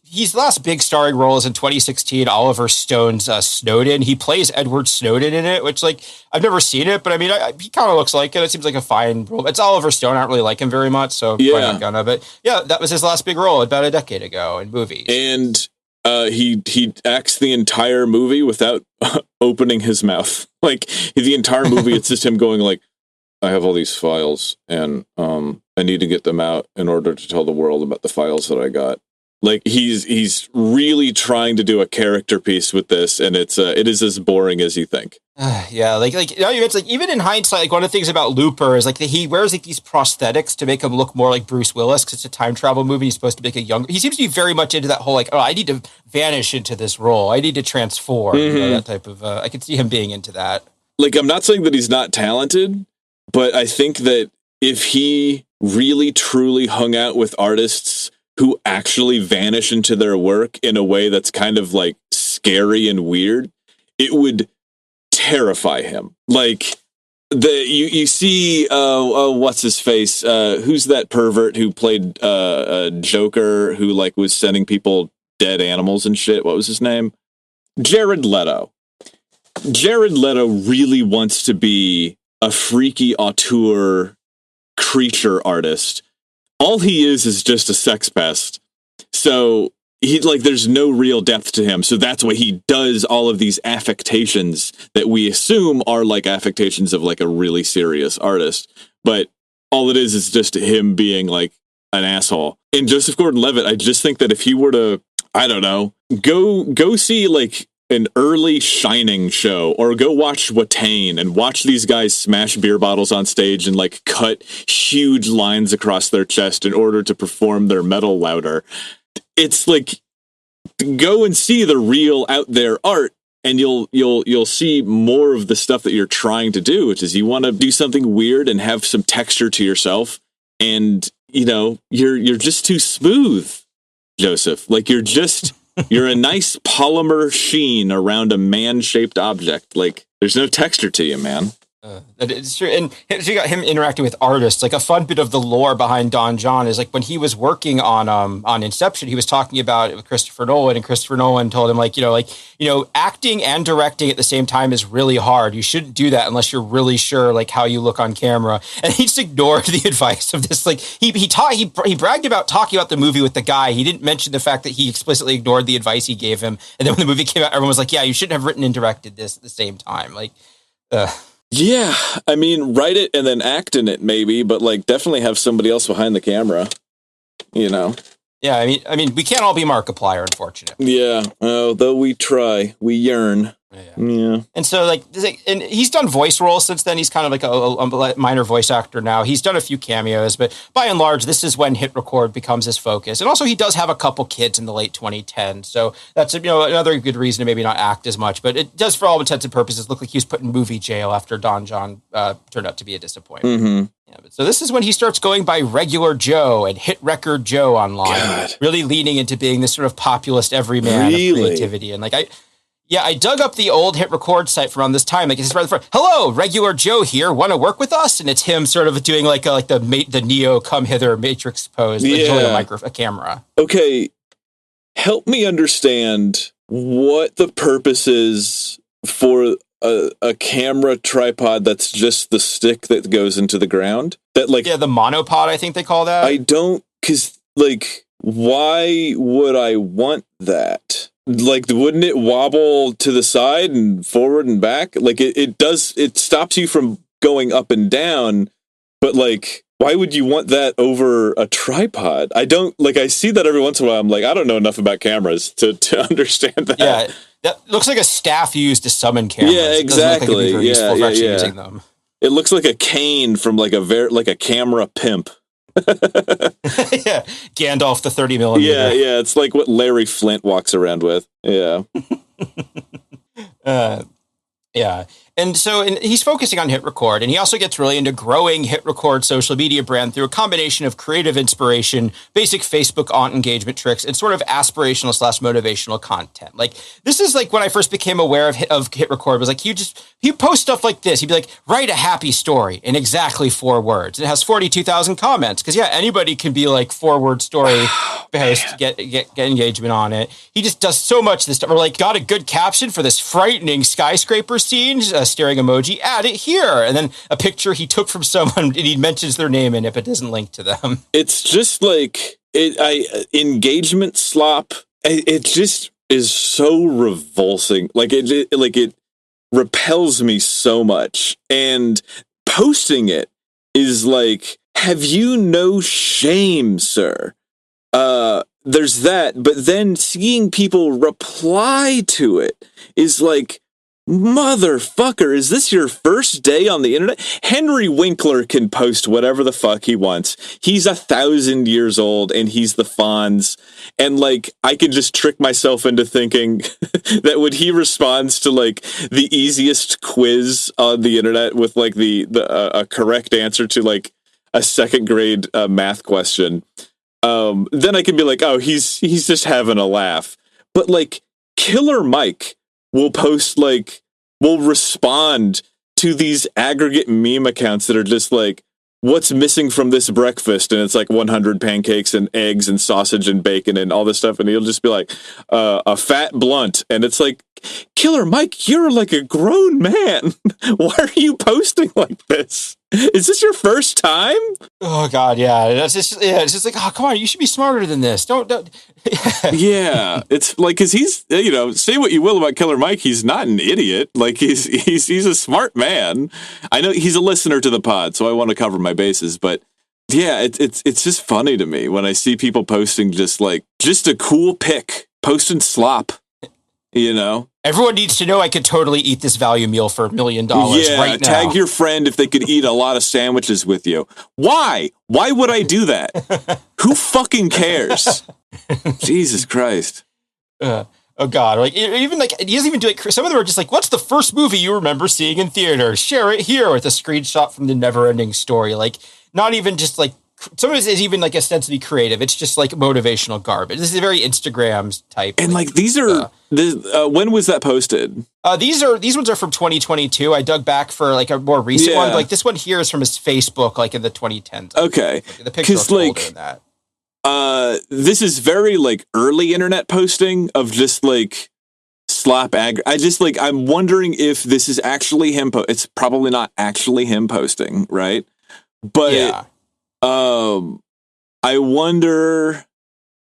Speaker 2: his last big starring role is in 2016, Oliver Stone's Snowden. He plays Edward Snowden in it, which, like, I've never seen it, but I mean, he kind of looks like it. It seems like a fine role. It's Oliver Stone. I don't really like him very much, so
Speaker 1: yeah.
Speaker 2: probably not gonna. But yeah, that was his last big role about a decade ago in movies.
Speaker 1: And he acts the entire movie without opening his mouth. Like, the entire movie, it's just him going like, I have all these files, and I need to get them out in order to tell the world about the files that I got. Like, he's really trying to do a character piece with this, and it is as boring as you think.
Speaker 2: Yeah, like you know, it's like, even in hindsight, like, one of the things about Looper is like he wears like these prosthetics to make him look more like Bruce Willis because it's a time travel movie. He's supposed to make a younger. He seems to be very much into that whole like, oh, I need to vanish into this role. I need to transform. You know, that type of. I could see him being into that. Like,
Speaker 1: I'm not saying that he's not talented, but I think that if he really truly hung out with artists who actually vanish into their work in a way that's kind of like scary and weird, it would terrify him. Like, you see what's his face? Who's that pervert who played Joker, who like was sending people dead animals and shit? What was his name? Jared Leto. Jared Leto really wants to be a freaky auteur creature artist. All he is just a sex pest. So he like there's no real depth to him. So that's why he does all of these affectations that we assume are like affectations of like a really serious artist. But all it is just him being like an asshole. And Joseph Gordon-Levitt, I just think that if he were to, I don't know, go see like an early Shining show, or go watch Watain and watch these guys smash beer bottles on stage and like cut huge lines across their chest in order to perform their metal louder. It's like, go and see the real out there art, and you'll see more of the stuff that you're trying to do, which is you want to do something weird and have some texture to yourself. And you know, you're just too smooth, Joseph. Like, you're a nice polymer sheen around a man-shaped object. Like, there's no texture to you, man.
Speaker 2: That is true. And you got him interacting with artists. Like, a fun bit of the lore behind Don John is like when he was working on Inception, he was talking about it with Christopher Nolan, and Christopher Nolan told him like, acting and directing at the same time is really hard. You shouldn't do that unless you're really sure like how you look on camera. And he just ignored the advice of this. Like, he bragged about talking about the movie with the guy. He didn't mention the fact that he explicitly ignored the advice he gave him. And then when the movie came out, everyone was like, yeah, you shouldn't have written and directed this at the same time. Like,
Speaker 1: yeah, I mean, write it and then act in it, maybe, but like definitely have somebody else behind the camera, you know?
Speaker 2: Yeah, I mean, we can't all be Markiplier, unfortunately.
Speaker 1: Yeah, though we try, we yearn. Yeah.
Speaker 2: And so and he's done voice roles since then. He's kind of like a minor voice actor now. He's done a few cameos, but by and large, this is when HitRECord becomes his focus. And also he does have a couple kids in the late 2010s. So that's, another good reason to maybe not act as much, but it does for all intents and purposes look like he was put in movie jail after Don John turned out to be a disappointment.
Speaker 1: Mm-hmm.
Speaker 2: Yeah, but so this is when he starts going by Regular Joe and HitRECord Joe online, really leaning into being this sort of populist everyman of creativity. And I dug up the old HitRECord site from around this time. Like, it's right in front. Hello, Regular Joe here. Want to work with us? And it's him sort of doing the Neo come hither Matrix pose, holding a camera.
Speaker 1: Okay, help me understand what the purpose is for a camera tripod that's just the stick that goes into the ground. That
Speaker 2: the monopod, I think they call that.
Speaker 1: I don't, because why would I want that? Wouldn't it wobble to the side and forward and back? It stops you from going up and down, but why would you want that over a tripod? I don't, I see that every once in a while. I'm like, I don't know enough about cameras to understand that.
Speaker 2: Yeah, that looks like a staff used to summon cameras.
Speaker 1: Yeah, exactly.
Speaker 2: Using them.
Speaker 1: It looks like a cane from a camera pimp.
Speaker 2: Yeah, Gandalf the 30 millimeter.
Speaker 1: Yeah, it's like what Larry Flint walks around with. Yeah.
Speaker 2: Yeah. And he's focusing on HitRECord, and he also gets really into growing HitRECord social media brand through a combination of creative inspiration, basic Facebook engagement tricks, and sort of aspirational / motivational content. This is when I first became aware of HitRECord, was he'd post stuff like this. He'd be like, write a happy story in exactly 4 words. It has 42,000 comments because anybody can be 4-word story based, get engagement on it. He just does so much of this stuff. Or got a good caption for this frightening skyscraper scene, staring emoji, add it here. And then a picture he took from someone and he mentions their name in it, but doesn't link to them.
Speaker 1: It's just engagement slop. It just is so revulsing. It repels me so much. And posting it is have you no shame, sir? There's that, but then seeing people reply to it is motherfucker, is this your first day on the internet? Henry Winkler can post whatever the fuck he wants. He's 1,000 years old and he's the Fonz. And I can just trick myself into thinking that when he responds to the easiest quiz on the internet with a correct answer to a 2nd grade math question, then I can be oh, he's just having a laugh. But Killer Mike will post will respond to these aggregate meme accounts that are just what's missing from this breakfast, and it's 100 pancakes and eggs and sausage and bacon and all this stuff, and he'll just be a fat blunt, and it's Killer Mike, you're a grown man. Why are you posting like this? Is this your first time?
Speaker 2: Oh God, yeah. It's just oh, come on, you should be smarter than this. Don't.
Speaker 1: Yeah, it's because he's, say what you will about Killer Mike, he's not an idiot. He's a smart man. I know he's a listener to the pod, so I want to cover my bases. But yeah, it's just funny to me when I see people posting just a cool pic, posting slop.
Speaker 2: Everyone needs to know I could totally eat this value meal for $1 million right now.
Speaker 1: Tag your friend if they could eat a lot of sandwiches with you. Why? Why would I do that? Who fucking cares? Jesus Christ.
Speaker 2: Oh God. Even he doesn't even do it. Some of them are just what's the first movie you remember seeing in theaters? Share it here with a screenshot from the never ending story. Not even just some of it is even ostensibly creative. It's just motivational garbage. This is very Instagram type.
Speaker 1: And these are when was that posted?
Speaker 2: These ones are from 2022. I dug back for a more recent one. This one here is from his Facebook, in the 2010s.
Speaker 1: Okay,
Speaker 2: the picture's older than that.
Speaker 1: This is very early internet posting of just slap I just I'm wondering if this is actually him. It's probably not actually him posting, right? But
Speaker 2: yeah.
Speaker 1: I wonder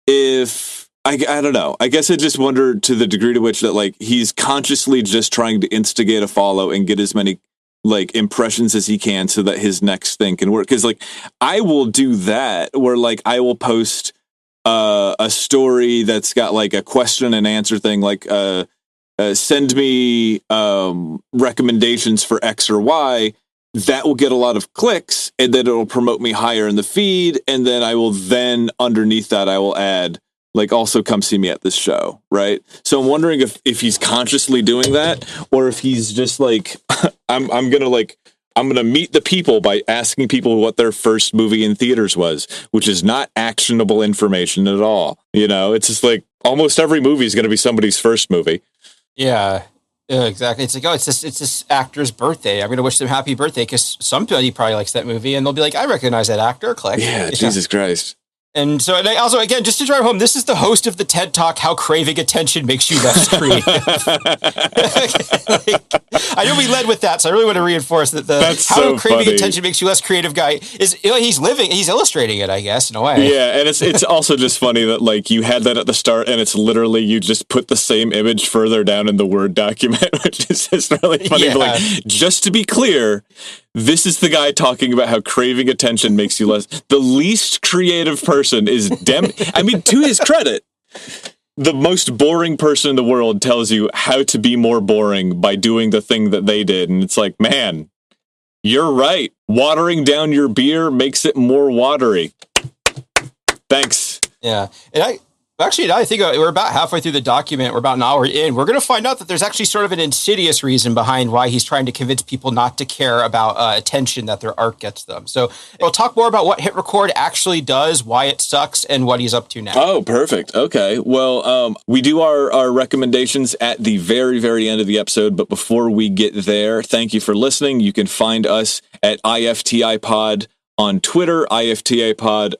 Speaker 1: if I don't know. I guess I just wonder to the degree to which that he's consciously just trying to instigate a follow and get as many impressions as he can so that his next thing can work. Because I will do that where I will post a story that's got a question and answer thing send me recommendations for X or Y, that will get a lot of clicks, and then it'll promote me higher in the feed. And then I will underneath that, I will add, like, also come see me at this show, right? So I'm wondering if he's consciously doing that, or if he's just like, I'm gonna meet the people by asking people what their first movie in theaters was, which is not actionable information at all. You know, it's just like almost every movie is gonna be somebody's first movie.
Speaker 2: Yeah. Exactly. It's like, it's this actor's birthday. I'm going to wish them happy birthday because somebody probably likes that movie, and they'll be like, I recognize that actor. Click.
Speaker 1: Yeah, Jesus Christ.
Speaker 2: And so, and I also, again, just to drive home, this is the host of the TED Talk, How Craving Attention Makes You Less Creative. I know we led with that, so I really want to reinforce that How Craving Attention Makes You Less Creative guy is, he's illustrating it, I guess, in a way.
Speaker 1: Yeah, and it's also just funny that, like, you had that at the start, and it's literally, you just put the same image further down in the Word document, which is just really funny. Yeah. But, like, just to be clear, this is the guy talking about how craving attention makes you less. The least creative person is I mean, to his credit, the most boring person in the world tells you how to be more boring by doing the thing that they did. And it's like, man, you're right. Watering down your beer makes it more watery. Thanks.
Speaker 2: Yeah. And I think we're about halfway through the document. We're about an hour in. We're going to find out that there's actually sort of an insidious reason behind why he's trying to convince people not to care about attention that their art gets them. So we'll talk more about what HitRECord actually does, why it sucks, and what he's up to now.
Speaker 1: Oh, perfect. Okay. Well, we do our recommendations at the very, very end of the episode. But before we get there, thank you for listening. You can find us at IFTIPod on Twitter, IFTIPod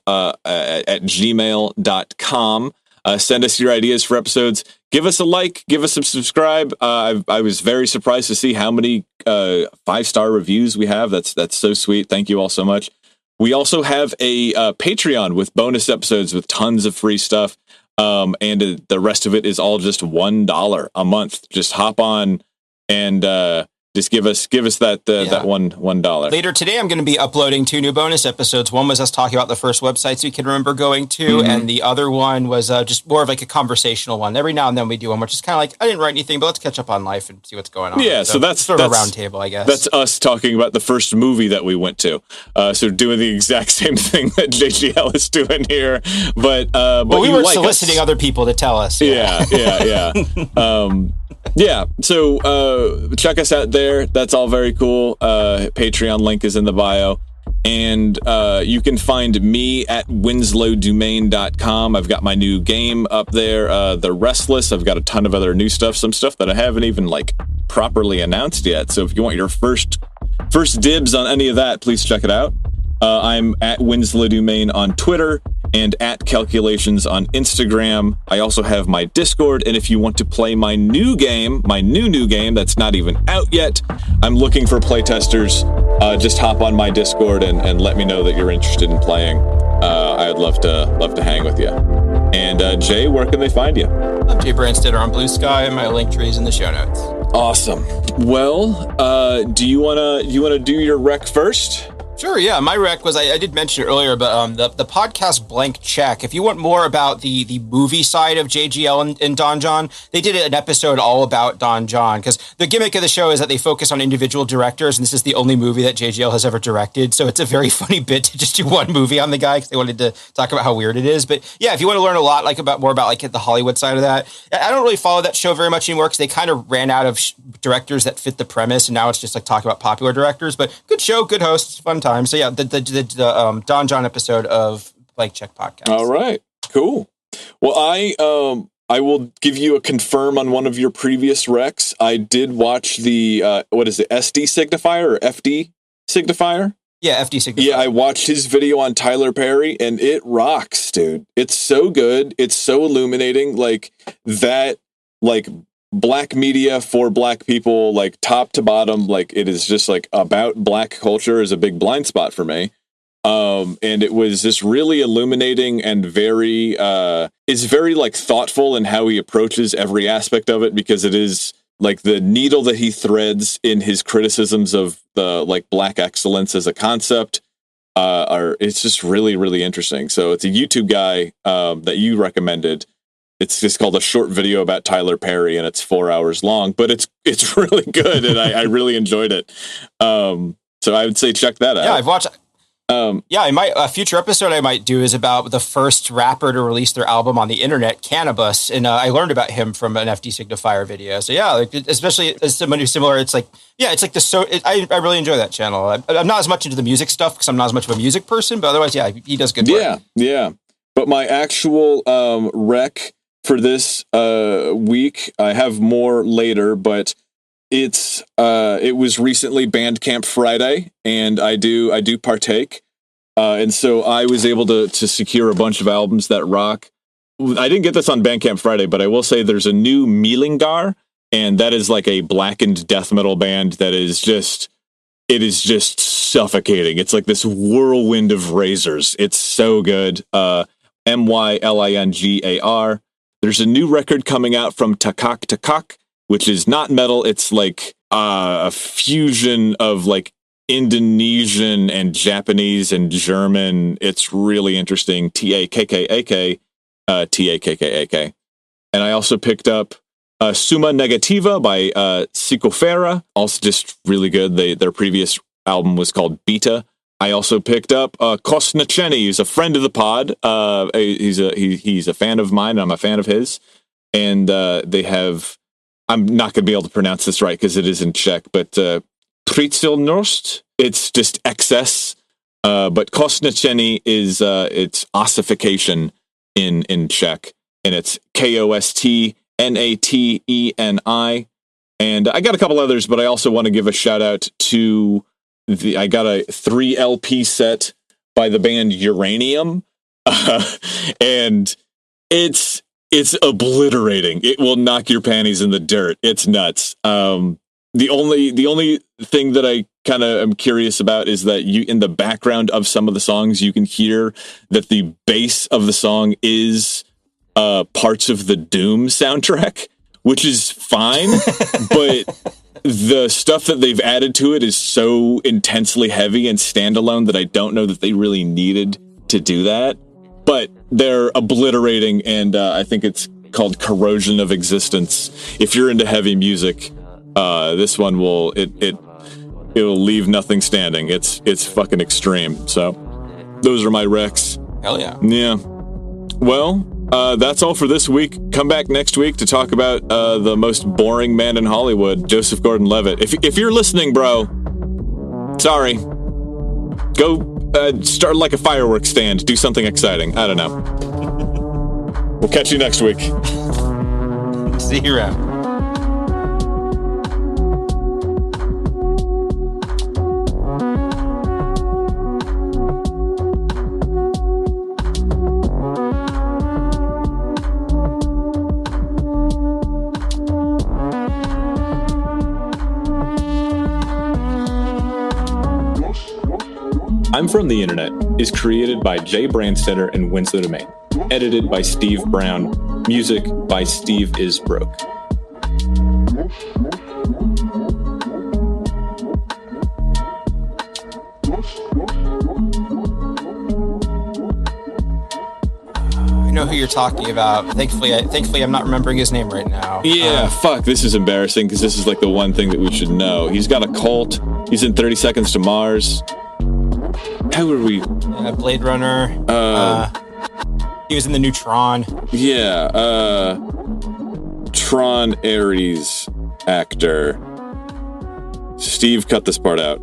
Speaker 1: at gmail.com. Send us your ideas for episodes. Give us a like. Give us a subscribe. I was very surprised to see how many 5-star reviews we have. That's so sweet. Thank you all so much. We also have a Patreon with bonus episodes with tons of free stuff. And the rest of it is all just $1 a month. Just hop on and just give us that $1.
Speaker 2: Later today, I'm going to be uploading 2 new bonus episodes. One was us talking about the first websites we can remember going to, and the other one was just more of like a conversational one. Every now and then we do one, which is kind of like, I didn't write anything, but let's catch up on life and see what's going on.
Speaker 1: Yeah, so that's
Speaker 2: sort of a round table, I guess.
Speaker 1: That's us talking about the first movie that we went to. So doing the exact same thing that JGL is doing here, but
Speaker 2: we were soliciting other people to tell us.
Speaker 1: Yeah. Yeah, so check us out there. That's all very cool. Patreon link is in the bio. And you can find me at winslowdomain.com. I've got my new game up there, The Restless. I've got a ton of other new stuff, some stuff that I haven't even like properly announced yet. So if you want your first dibs on any of that, please check it out. I'm at Winslow Domain on Twitter and at Calculations on Instagram. I also have my Discord, and if you want to play my new game, my new game that's not even out yet, I'm looking for playtesters. Just hop on my Discord and let me know that you're interested in playing. I'd love to hang with you. And Jay, where can they find you?
Speaker 2: I'm Jay Brandstetter on Blue Sky, and my link tree is in the show notes.
Speaker 1: Awesome. Well, do you wanna do your rec first?
Speaker 2: Sure, yeah. My rec was, I did mention it earlier, but the podcast Blank Check, if you want more about the movie side of JGL and Don John, they did an episode all about Don John, because the gimmick of the show is that they focus on individual directors, and this is the only movie that JGL has ever directed, so it's a very funny bit to just do one movie on the guy, because they wanted to talk about how weird it is. But yeah, if you want to learn a lot more about the Hollywood side of that, I don't really follow that show very much anymore, because they kind of ran out of directors that fit the premise, and now it's just like talking about popular directors. But good show, good host, fun time. So yeah, the Don John episode of Blank Check podcast.
Speaker 1: All right, cool. Well, I will give you a confirm on one of your previous recs. I did watch the what is it, SD signifier or FD signifier?
Speaker 2: Yeah, FD signifier.
Speaker 1: Yeah, I watched his video on Tyler Perry, and it rocks, dude. It's so good. It's so illuminating. Like that, like black media for black people, like top to bottom, like it is just like about black culture is a big blind spot for me. And it was just really illuminating and very like thoughtful in how he approaches every aspect of it, because it is like the needle that he threads in his criticisms of the like black excellence as a concept it's just really, really interesting. So it's a YouTube guy that you recommended. It's just called A Short Video About Tyler Perry, and it's 4 hours long, but it's really good, and I really enjoyed it. So I would say check that out.
Speaker 2: Yeah, I've watched. A future episode I might do is about the first rapper to release their album on the internet, Cannabis, and I learned about him from an FD Signifier video. So yeah, like, especially as somebody similar, it's like I really enjoy that channel. I'm not as much into the music stuff because I'm not as much of a music person, but otherwise, yeah, he does good work.
Speaker 1: Yeah. But my actual rec for this week, I have more later, but it was recently Bandcamp Friday, and I do partake, and so I was able to secure a bunch of albums that rock. I didn't get this on Bandcamp Friday, but I will say there's a new Milingar, and that is like a blackened death metal band that is just suffocating. It's like this whirlwind of razors. It's so good. Mylingar. There's a new record coming out from Takak Takak, which is not metal. It's like a fusion of like Indonesian and Japanese and German. It's really interesting. Takkak, Takkak. And I also picked up Summa Negativa by Psicofera. Also just really good. Their previous album was called Beta. I also picked up Kosnacheni, who's a friend of the pod. He's a fan of mine, and I'm a fan of his. And they have... I'm not going to be able to pronounce this right because it is in Czech, but Pritzelnost, it's just excess. But Kosnacheni is it's ossification in Czech, and it's Kostnateni. And I got a couple others, but I also want to give a shout out to I got a 3 LP set by the band Uranium, and it's obliterating. It will knock your panties in the dirt. It's nuts. The only thing that I kind of am curious about is that in the background of some of the songs, you can hear that the bass of the song is parts of the Doom soundtrack, which is fine, but the stuff that they've added to it is so intensely heavy and standalone that I don't know that they really needed to do that. But they're obliterating, and I think it's called Corrosion of Existence. If you're into heavy music, this one will leave nothing standing. It's fucking extreme. So those are my recs.
Speaker 2: Hell yeah.
Speaker 1: Yeah. Well, that's all for this week. Come back next week to talk about the most boring man in Hollywood, Joseph Gordon-Levitt. If you're listening, bro, sorry. Go start like a fireworks stand. Do something exciting. I don't know. We'll catch you next week.
Speaker 2: See you around. I'm From the Internet is created by jaybrandstetter and Winslow Domain. Edited by Steve Brown. Music by Steve Isbrook. I know who you're talking about. Thankfully, I'm not remembering his name right now.
Speaker 1: Yeah, fuck, this is embarrassing because this is like the one thing that we should know. He's got a cult. He's in 30 Seconds to Mars. How are we?
Speaker 2: Blade Runner. He was in the new Tron.
Speaker 1: Yeah. Tron Ares actor. Steve, cut this part out.